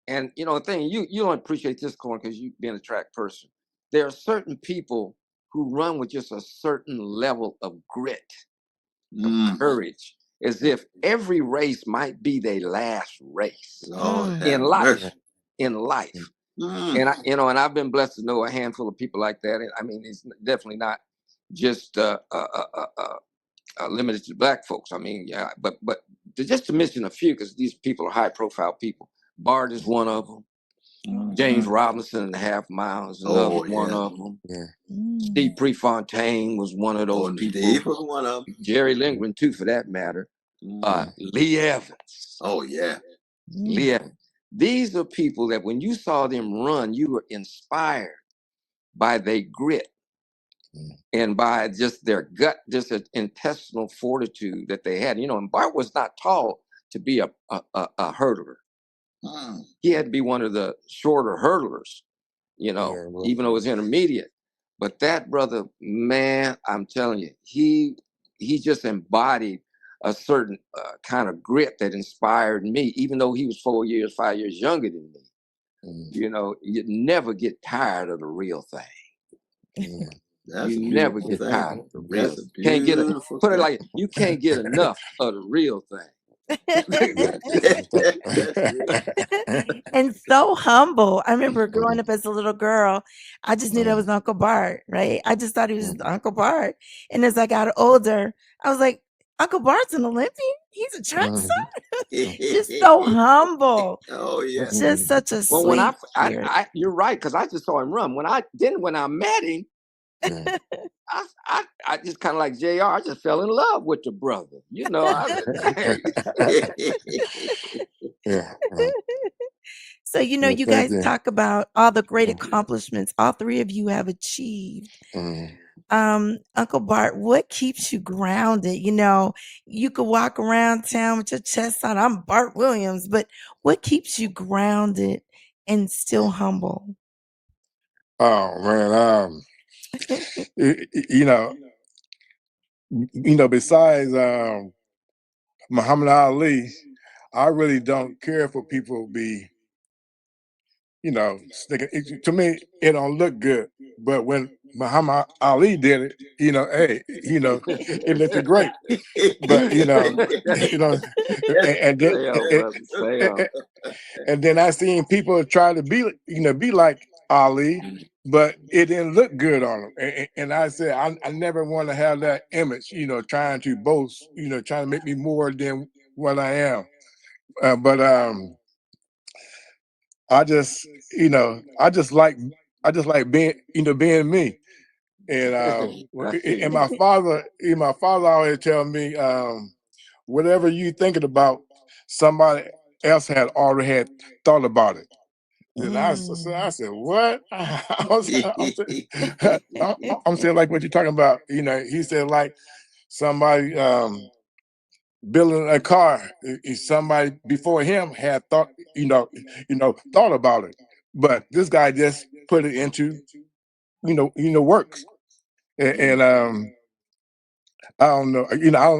Speaker 6: And the thing, you don't appreciate this, Corn, because you being a track person. There are certain people who run with just a certain level of grit, of courage, as if every race might be their last race in life. In life. And I've been blessed to know a handful of people like that. I mean, it's definitely not just limited to black folks. I mean, yeah, but just to mention a few, because these people are high profile people. Bart is one of them. James Robinson and the Half Mile is another one of them. Steve Prefontaine was one of those people.
Speaker 5: Steve was one of them.
Speaker 6: Jerry Lindgren too, for that matter. Lee Evans. Lee Evans. These are people that when you saw them run, you were inspired by their grit and by just their gut, just an intestinal fortitude that they had. And Bart was not taught to be a hurdler. He had to be one of the shorter hurdlers, even though it was intermediate. But that brother, man, I'm telling you, he just embodied a certain kind of grit that inspired me, even though he was 5 years younger than me. You never get tired of the real thing. You never get tired of the real thing. Put it like, you can't get enough of the real thing.
Speaker 1: And so humble. I remember growing up as a little girl, I just knew that was Uncle Bart, right? I just thought he was Uncle Bart. And as I got older, I was like, Uncle Bart's an Olympian? He's a church son? Just so humble. Just such a sweet
Speaker 6: when you're right, because I just saw him run. When I met him, I just kind of like JR. I just fell in love with the brother. You know,
Speaker 7: Yeah.
Speaker 1: So, you know,
Speaker 7: Yeah,
Speaker 1: you
Speaker 7: thank
Speaker 1: guys
Speaker 7: you.
Speaker 1: talk about all the great accomplishments all three of you have achieved. Uncle Bart, what keeps you grounded? You know, you could walk around town with your chest out, I'm Bart Williams, but what keeps you grounded and still humble?
Speaker 7: Oh man, you know, besides Muhammad Ali, I really don't care for people be, you know, to me it don't look good. But when Muhammad Ali did it, you know, hey, you know, it looked great. But you know, you know, and then
Speaker 6: say on, brother, say on.
Speaker 7: and then I seen people try to be, you know, be like Ali, but it didn't look good on them. And I said, I never want to have that image, you know, trying to boast, you know, trying to make me more than what I am. But I just, you know, I just like being, you know, being me. And
Speaker 6: I see.
Speaker 7: and my father always tell me, whatever you thinking about, somebody else had already had thought about it. Then I said, what? I'm saying like what you're talking about. You know, he said like somebody building a car. Somebody before him had thought, thought about it, but this guy just put it into, works. And I don't know,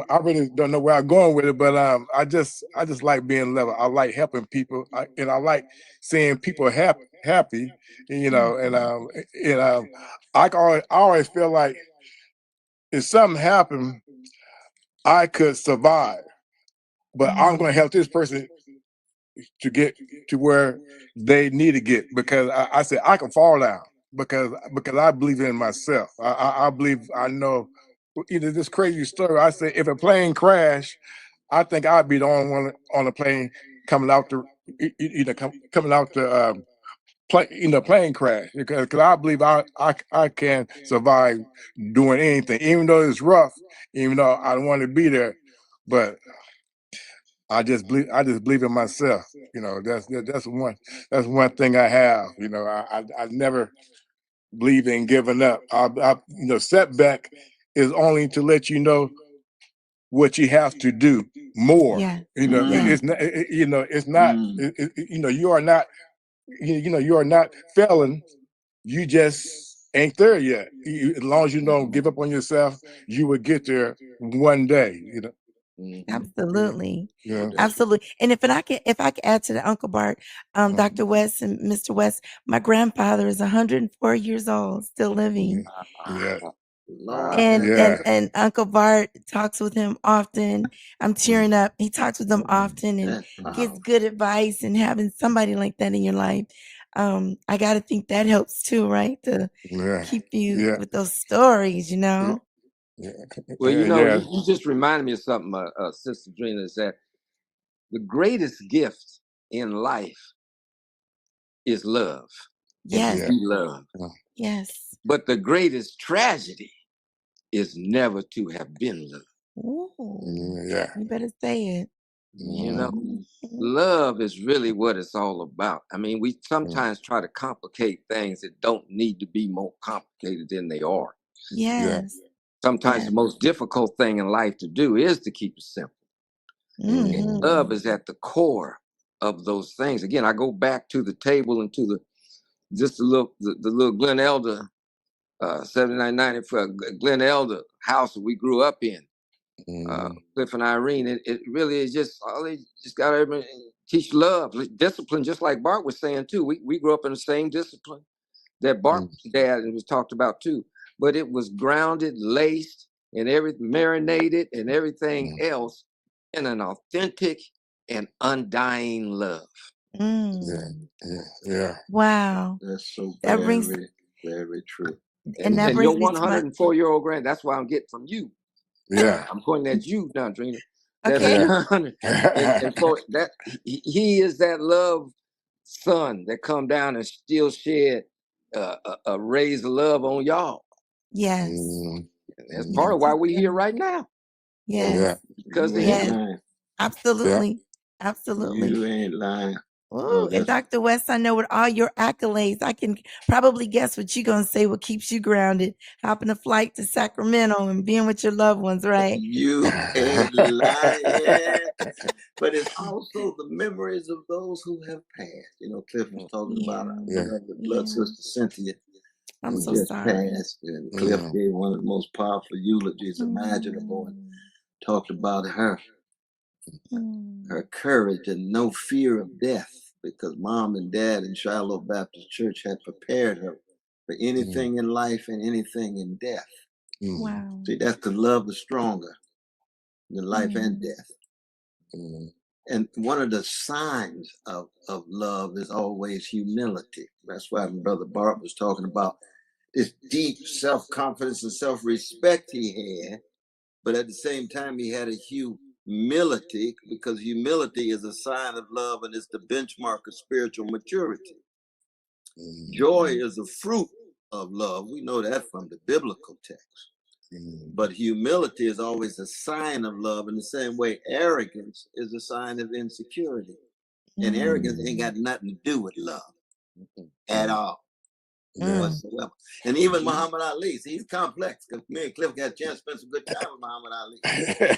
Speaker 7: I really don't know where I'm going with it, but I just like being level. I like helping people, and I like seeing people happy, and I always feel like if something happened, I could survive, but I'm going to help this person to get to where they need to get, because I said I can fall down because I believe in myself. I believe I know. This crazy story. I said if a plane crash, I think I'd be the only one on the plane coming out the coming out the plane crash, because I believe I can survive doing anything, even though it's rough, even though I don't want to be there, but I just believe in myself. That's one thing I have. I never believe in giving up. Setback is only to let you know what you have to do more.
Speaker 1: Yeah. Yeah.
Speaker 7: It's not. It's not. You are not. You are not failing. You just ain't there yet. As long as you don't give up on yourself, you will get there one day.
Speaker 1: Absolutely.
Speaker 7: Yeah.
Speaker 1: Absolutely. And if I could add to that, Uncle Bart, Dr. West and Mr. West, my grandfather is 104 years old, still living.
Speaker 7: Yeah.
Speaker 1: And
Speaker 7: Yeah.
Speaker 1: Uncle Bart talks with him often. I'm tearing up. He talks with them often and gives good advice, and having somebody like that in your life. I gotta think that helps too, right? To
Speaker 7: Yeah.
Speaker 1: keep you
Speaker 7: Yeah.
Speaker 1: with those stories, you know?
Speaker 7: Yeah.
Speaker 6: Well,
Speaker 7: Yeah.
Speaker 6: you just reminded me of something, Sister Drina, is that the greatest gift in life is love and to
Speaker 1: Yes.
Speaker 7: Yeah.
Speaker 6: be loved.
Speaker 1: Yes.
Speaker 6: But the greatest tragedy is never to have been loved.
Speaker 1: Ooh.
Speaker 7: Yeah.
Speaker 1: You better say it.
Speaker 6: You know,
Speaker 1: Mhm.
Speaker 6: love is really what it's all about. I mean, we sometimes try to complicate things that don't need to be more complicated than they are.
Speaker 7: Yeah.
Speaker 1: Yes.
Speaker 6: Sometimes
Speaker 1: Yes.
Speaker 6: the most difficult thing in life to do is to keep it simple. And love
Speaker 1: Mhm.
Speaker 6: is at the core of those things. Again, I go back to the table and to the little Glen Elder 7990 for Glen Elder house that we grew up in. Cliff and Irene, it really is just all they just got to teach love, discipline, just like Bart was saying too. We grew up in the same discipline that Bart's dad was talked about too, but it was grounded, laced, and marinated and everything else in an authentic and undying love.
Speaker 7: Yeah.
Speaker 1: Mm.
Speaker 7: Yeah.
Speaker 1: Wow.
Speaker 5: That's so
Speaker 1: That brings
Speaker 5: very, very true.
Speaker 1: and that
Speaker 6: And your
Speaker 1: brings me to my
Speaker 6: 104-year-old grand, that's why I'm getting from you.
Speaker 7: Yeah.
Speaker 6: I'm pointing at you now, Drina. That's
Speaker 1: okay.
Speaker 6: 100. And for that, he is that love son that come down and still shed a raise of love on y'all.
Speaker 1: Yes.
Speaker 6: And that's part of why we're here right now.
Speaker 1: Yes.
Speaker 6: Because of
Speaker 5: You ain't
Speaker 6: him.
Speaker 5: lying.
Speaker 1: Absolutely. Absolutely.
Speaker 5: You ain't lying.
Speaker 1: Ooh, and Dr. West, I know with all your accolades, I can probably guess what you're going to say, what keeps you grounded, hopping a flight to Sacramento and being with your loved ones, right?
Speaker 5: You ain't lying. But it's also the memories of those who have passed. You know, Cliff was talking about our beloved blood sister Cynthia,
Speaker 1: I'm
Speaker 5: who
Speaker 1: so
Speaker 5: just
Speaker 1: sorry.
Speaker 5: passed. And Cliff gave one of the most powerful eulogies imaginable and talked about her courage and no fear of death, because mom and dad in Shiloh Baptist Church had prepared her for anything in life and anything in death.
Speaker 1: Wow.
Speaker 5: See, that's because love is stronger than life and death. And one of the signs of love is always humility. That's why Brother Bart was talking about this deep self-confidence and self-respect he had, but at the same time he had a humility, because humility is a sign of love and it's the benchmark of spiritual maturity. Joy is a fruit of love. We know that from the biblical text. But humility is always a sign of love, in the same way arrogance is a sign of insecurity. And arrogance ain't got nothing to do with love at all whatsoever. And even Muhammad Ali, see, he's complex, because me and Cliff got a chance to spend some good time with Muhammad Ali.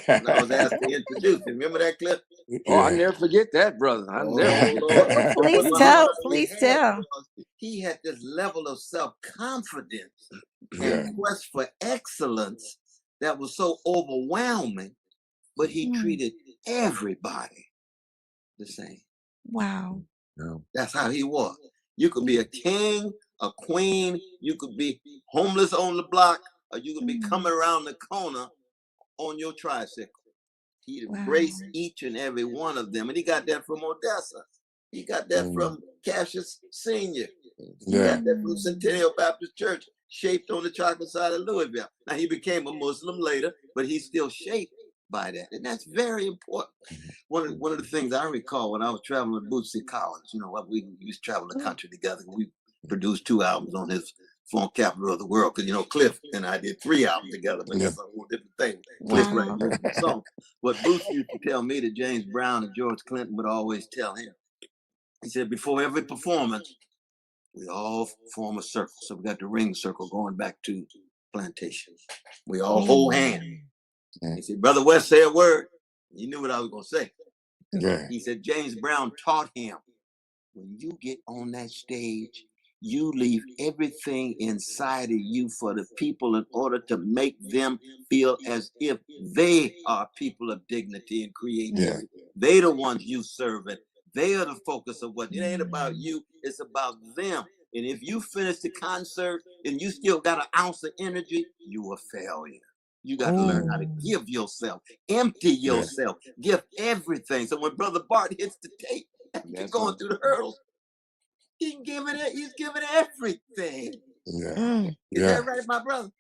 Speaker 5: And I was asked to introduce him. Remember that, Cliff?
Speaker 6: Oh, I never forget that, brother. I never forget that.
Speaker 1: Please tell. Please tell.
Speaker 5: He had this level of self-confidence and quest for excellence that was so overwhelming, but he treated everybody the same.
Speaker 1: Wow.
Speaker 5: That's how he was. You could be a king, a queen, you could be homeless on the block, or you could be coming around the corner on your tricycle. He embraced each and every one of them. And he got that from Odessa. He got that from Cassius Sr. He got that from Centennial Baptist Church, shaped on the chocolate side of Louisville. Now, he became a Muslim later, but he's still shaped by that. And that's very important. One of the things I recall when I was traveling with Bootsy Collins, you know, we used to travel the country together. We produced 2 albums on his Funk Capital of the World, because, you know, Cliff and I did 3 albums together, but that's a whole different thing. Cliff writing most of the songs. What Boots used to tell me, that James Brown and George Clinton would always tell him. He said, before every performance, we all form a circle. So we got the ring circle going back to plantation. We all hold hands. He said, Brother West, say a word. He knew what I was going to say. He said, James Brown taught him, when you get on that stage, you leave everything inside of you for the people in order to make them feel as if they are people of dignity and creativity. They the ones you serving. They are the focus of what. It ain't about you, it's about them. And if you finish the concert and you still got an ounce of energy, you a failure. You got to learn how to give yourself, empty yourself, give everything. So when Brother Bart hits the tape, after going through the hurdles, he's giving everything. Is that right, my brother?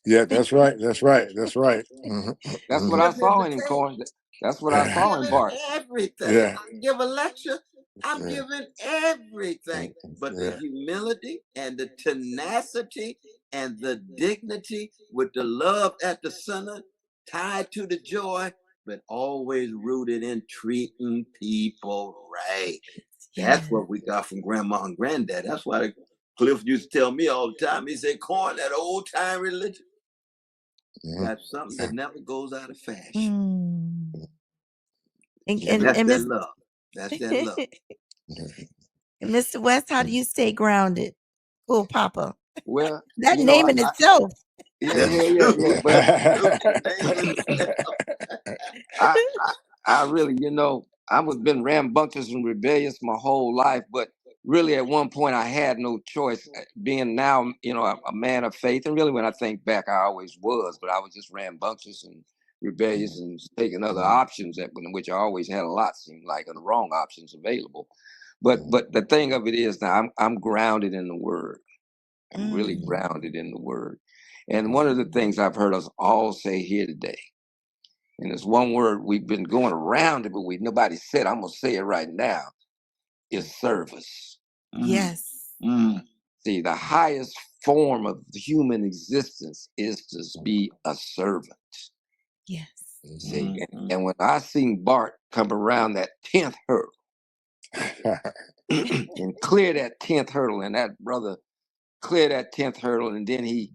Speaker 7: Yeah, that's right. That's right. That's right.
Speaker 6: That's what I saw in him, Corn. That's what I saw in Bart.
Speaker 5: Everything. I give a lecture, I'm giving everything. But the humility and the tenacity and the dignity with the love at the center, tied to the joy, but always rooted in treating people right. That's what we got from Grandma and Granddad. That's why Cliff used to tell me all the time. He said, Corn, that old time religion, that's something that never goes out of fashion. And that's that love. That's that love.
Speaker 1: And Mr. West, how do you stay grounded? Cool, Papa.
Speaker 6: Well,
Speaker 1: that name in itself.
Speaker 6: I really, you know, I was been rambunctious and rebellious my whole life, but really at one point I had no choice. Being now, you know, a man of faith, and really when I think back, I always was, but I was just rambunctious and rebellious and taking other options in which I always had a lot, seemed like, and the wrong options available. But the thing of it is now I'm grounded in the Word. I'm really grounded in the Word. And one of the things I've heard us all say here today, and it's one word we've been going around it, but nobody said, I'm going to say it right now, is service.
Speaker 1: Yes.
Speaker 6: See, the highest form of the human existence is to be a servant.
Speaker 1: Yes.
Speaker 6: See, and when I seen Bart come around that 10th hurdle and clear that 10th hurdle, and that brother cleared that 10th hurdle, and then he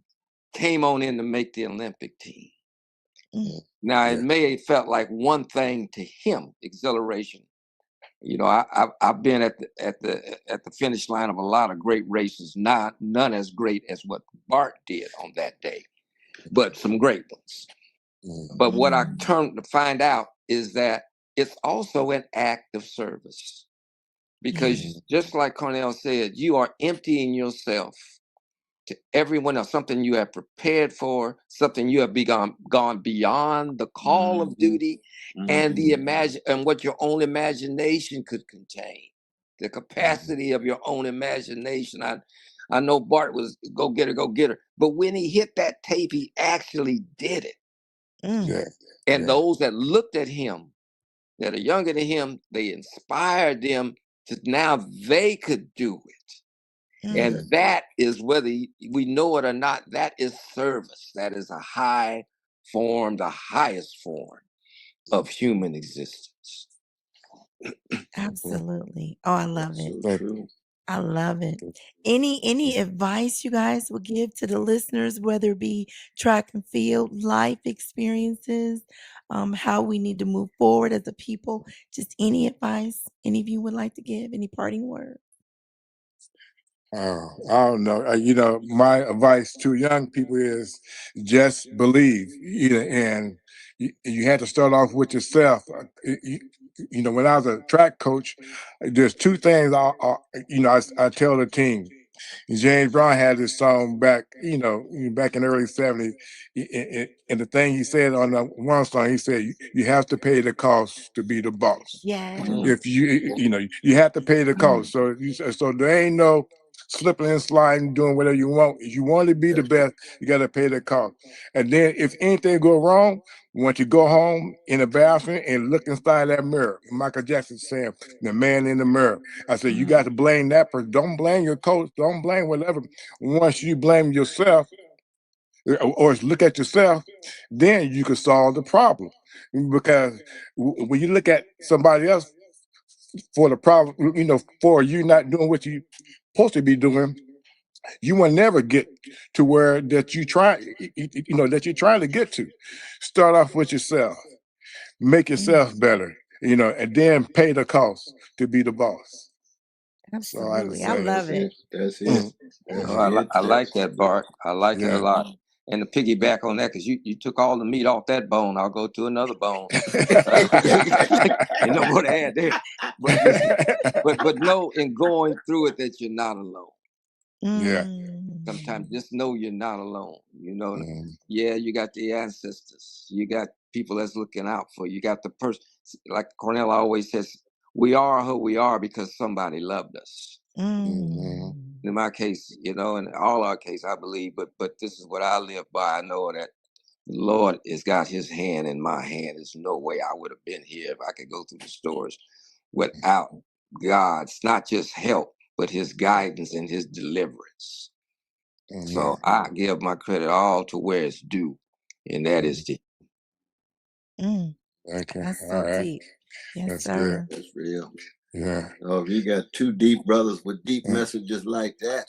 Speaker 6: came on in to make the Olympic team. Now, it may have felt like one thing to him, exhilaration. You know, I've been at the finish line of a lot of great races, none as great as what Bart did on that day, but some great ones. But what I turned to find out is that it's also an act of service, because just like Cornel said, you are emptying yourself to everyone else, something you have prepared for, something you have gone beyond the call of duty and and what your own imagination could contain, the capacity of your own imagination. I know Bart was go get her, but when he hit that tape, he actually did it. And those that looked at him, that are younger than him, they inspired them to now they could do it. And that is, whether we know it or not, that is service. That is a high form, the highest form of human existence.
Speaker 1: Absolutely. Oh, I love it.
Speaker 5: So true.
Speaker 1: I love it. Any advice you guys would give to the listeners, whether it be track and field, life experiences, how we need to move forward as a people? Just any advice any of you would like to give? Any parting words?
Speaker 7: I don't know. You know, my advice to young people is just believe. You know, and you had to start off with yourself. You know, when I was a track coach, there's two things I tell the team. James Brown had this song back, back in the early '70s, and the thing he said on the one song, he said, "You have to pay the cost to be the boss.
Speaker 1: Yeah.
Speaker 7: If you have to pay the cost. So there ain't no slipping and sliding, doing whatever you want. If you want to be the best, you got to pay the cost. And then if anything go wrong, once you go home in the bathroom and look inside that mirror, Michael Jackson saying, the man in the mirror. I said, you got to blame that person. Don't blame your coach. Don't blame whatever. Once you blame yourself or look at yourself, then you can solve the problem. Because when you look at somebody else for the problem, for you not doing what you supposed to be doing, you will never get to where that that you're trying to get to. Start off with yourself, make yourself better, and then pay the cost to be the boss.
Speaker 1: Absolutely. I love it.
Speaker 5: That's it.
Speaker 6: I like that, Bart. I like it a lot. And to piggyback on that, because you took all the meat off that bone, I'll go to another bone. Ain't no more to add there. But know in going through it that you're not alone. Sometimes just know you're not alone. You got the ancestors. You got people that's looking out for you. You got the person, like Cornel always says, we are who we are because somebody loved us. In my case, in all our case, I believe, but this is what I live by. I know that the Lord has got his hand in my hand. There's no way I would have been here if I could go through the stores without God's not just help, but his guidance and his deliverance. So I give my credit all to where it's due, and that is to
Speaker 7: Okay.
Speaker 1: That's so deep. Yes,
Speaker 7: That's
Speaker 1: sir.
Speaker 5: That's real.
Speaker 7: Yeah.
Speaker 5: Oh, if you got two deep brothers with deep messages like that,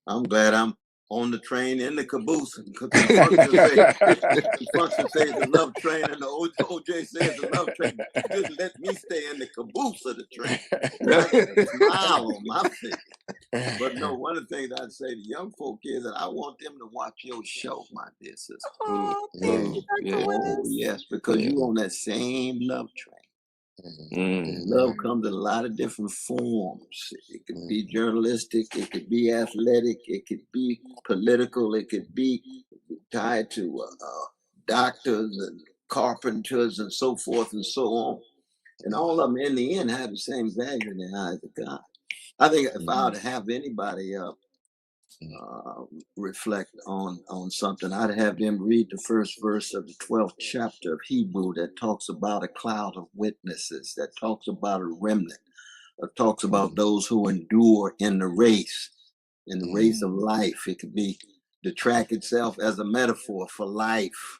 Speaker 5: I'm glad I'm on the train in the caboose. The function says the love train, and the OJ says the love train. Just let me stay in the caboose of the train. I got a smile on my face. But no, one of the things I'd say to young folk is that I want them to watch your show, my dear sister.
Speaker 1: Oh, thank you, Dr. West.
Speaker 5: Yes, because you on that same love train. Love comes in a lot of different forms. It could be journalistic, it could be athletic, it could be political, it could be tied to doctors and carpenters and so forth and so on. And all of them in the end have the same value in the eyes of God. I think if I were to have anybody reflect on something, I'd have them read the first verse of the 12th chapter of Hebrew that talks about a cloud of witnesses, that talks about a remnant, that talks about those who endure in the race. in the race of life. It could be the track itself as a metaphor for life.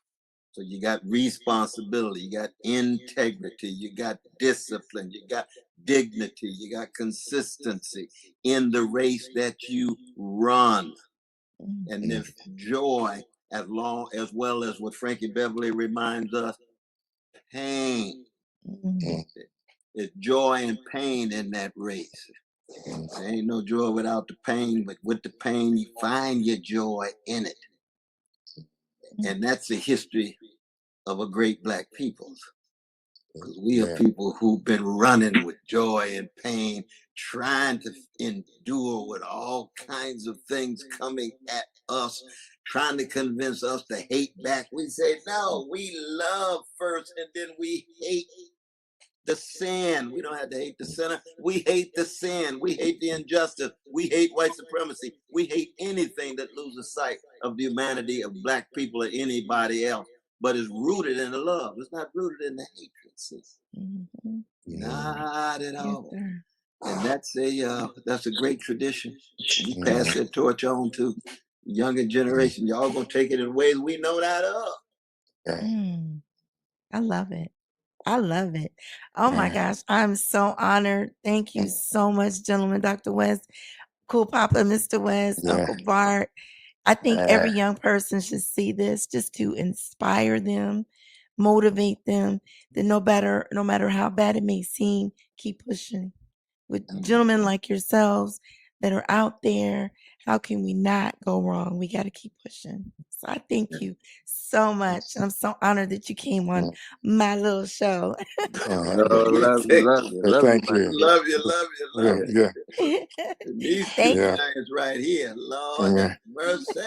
Speaker 5: So you got responsibility, you got integrity, you got discipline, you got dignity, you got consistency in the race that you run. And there's joy as well as what Frankie Beverly reminds us, pain. It's joy and pain in that race. There ain't no joy without the pain, but with the pain, you find your joy in it. And that's the history of a great Black people. Because we are people who've been running with joy and pain, trying to endure with all kinds of things coming at us, trying to convince us to hate back. We say, no, we love first, and then we hate the sin. We don't have to hate the sinner. We hate the sin. We hate the injustice. We hate white supremacy. We hate anything that loses sight of the humanity of Black people or anybody else. But it's rooted in the love. It's not rooted in the hatred. Not at all. And that's a great tradition. We pass that torch on to younger generation. Y'all gonna take it in ways we know not of.
Speaker 1: I love it. I love it. Oh my gosh, I'm so honored. Thank you so much, gentlemen. Dr. West, Cool Papa, Mr. West, Uncle Bart. I think every young person should see this just to inspire them, motivate them, that no matter how bad it may seem, keep pushing. With gentlemen like yourselves that are out there, how can we not go wrong? We got to keep pushing. So I thank you so much. And I'm so honored that you came on my little show.
Speaker 6: Love you.
Speaker 7: Thank you.
Speaker 5: Love you.
Speaker 7: Yeah.
Speaker 5: These two
Speaker 1: Thank you.
Speaker 5: giants right here. Lord have mercy.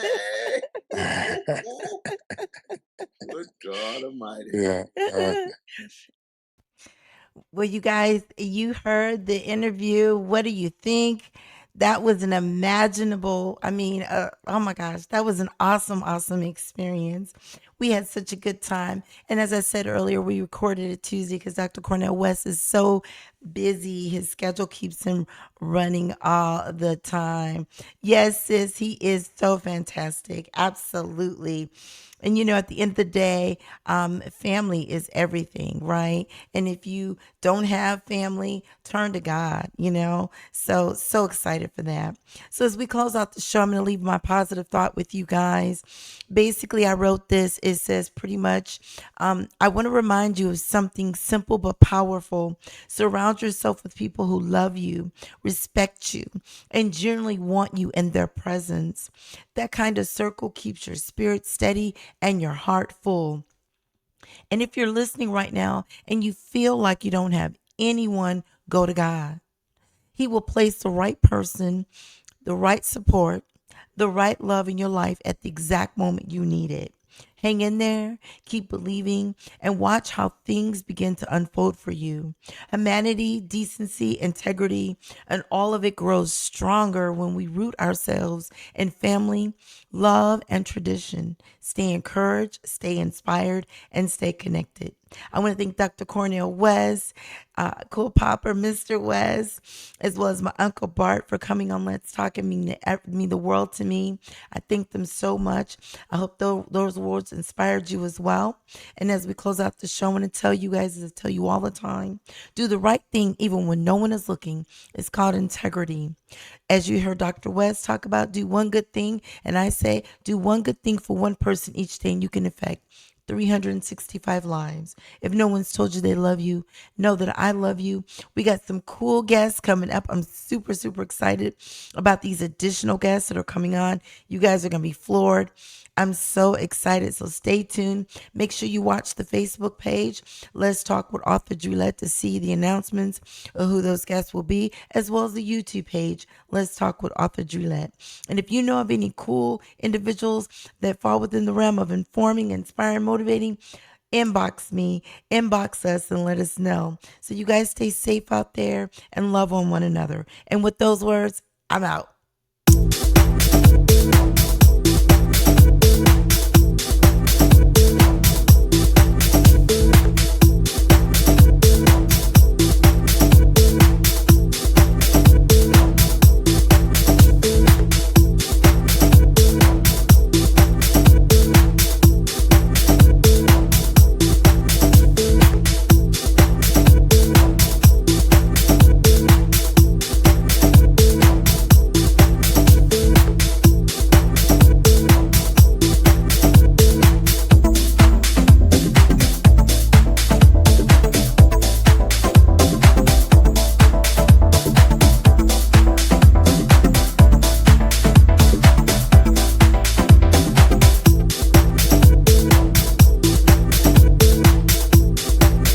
Speaker 5: Good God Almighty.
Speaker 1: Well, you guys, you heard the interview. What do you think? That was an imaginable, oh my gosh, that was an awesome, awesome experience. We had such a good time. And as I said earlier, we recorded it Tuesday because Dr. Cornel West is so busy. His schedule keeps him running all the time. Yes, sis, he is so fantastic. Absolutely. And at the end of the day, family is everything, right? And if you don't have family, turn to God. So excited for that. So as we close out the show, I'm going to leave my positive thought with you guys. Basically, I wrote this. It says pretty much, I want to remind you of something simple but powerful. Surround yourself with people who love you, respect you, and generally want you in their presence. That kind of circle keeps your spirit steady and your heart full. And if you're listening right now and you feel like you don't have anyone, go to God. He will place the right person, the right support, the right love in your life at the exact moment you need it. Hang in there, keep believing, and watch how things begin to unfold for you. Humanity, decency, integrity, and all of it grows stronger when we root ourselves in family, love, and tradition. Stay encouraged, stay inspired, and stay connected. I want to thank Dr. Cornel West, Cool Popper, Mr. West, as well as my Uncle Bart for coming on Let's Talk and mean the world to me. I thank them so much. I hope those words inspired you as well. And as we close out the show, I want to tell you guys, as I tell you all the time, do the right thing even when no one is looking. It's called integrity. As you heard Dr. West talk about, do one good thing. And I say, do one good thing for one person each day, and you can affect 365 lives. If no one's told you they love you, know that I love you. We got some cool guests coming up. I'm super, super excited about these additional guests that are coming on. You guys are going to be floored. I'm so excited. So stay tuned. Make sure you watch the Facebook page. Let's Talk with Author Juliet to see the announcements of who those guests will be, as well as the YouTube page. Let's Talk with Author Juliet. And if you know of any cool individuals that fall within the realm of informing, inspiring, motivating, inbox me, inbox us, and let us know. So you guys stay safe out there and love on one another. And with those words, I'm out.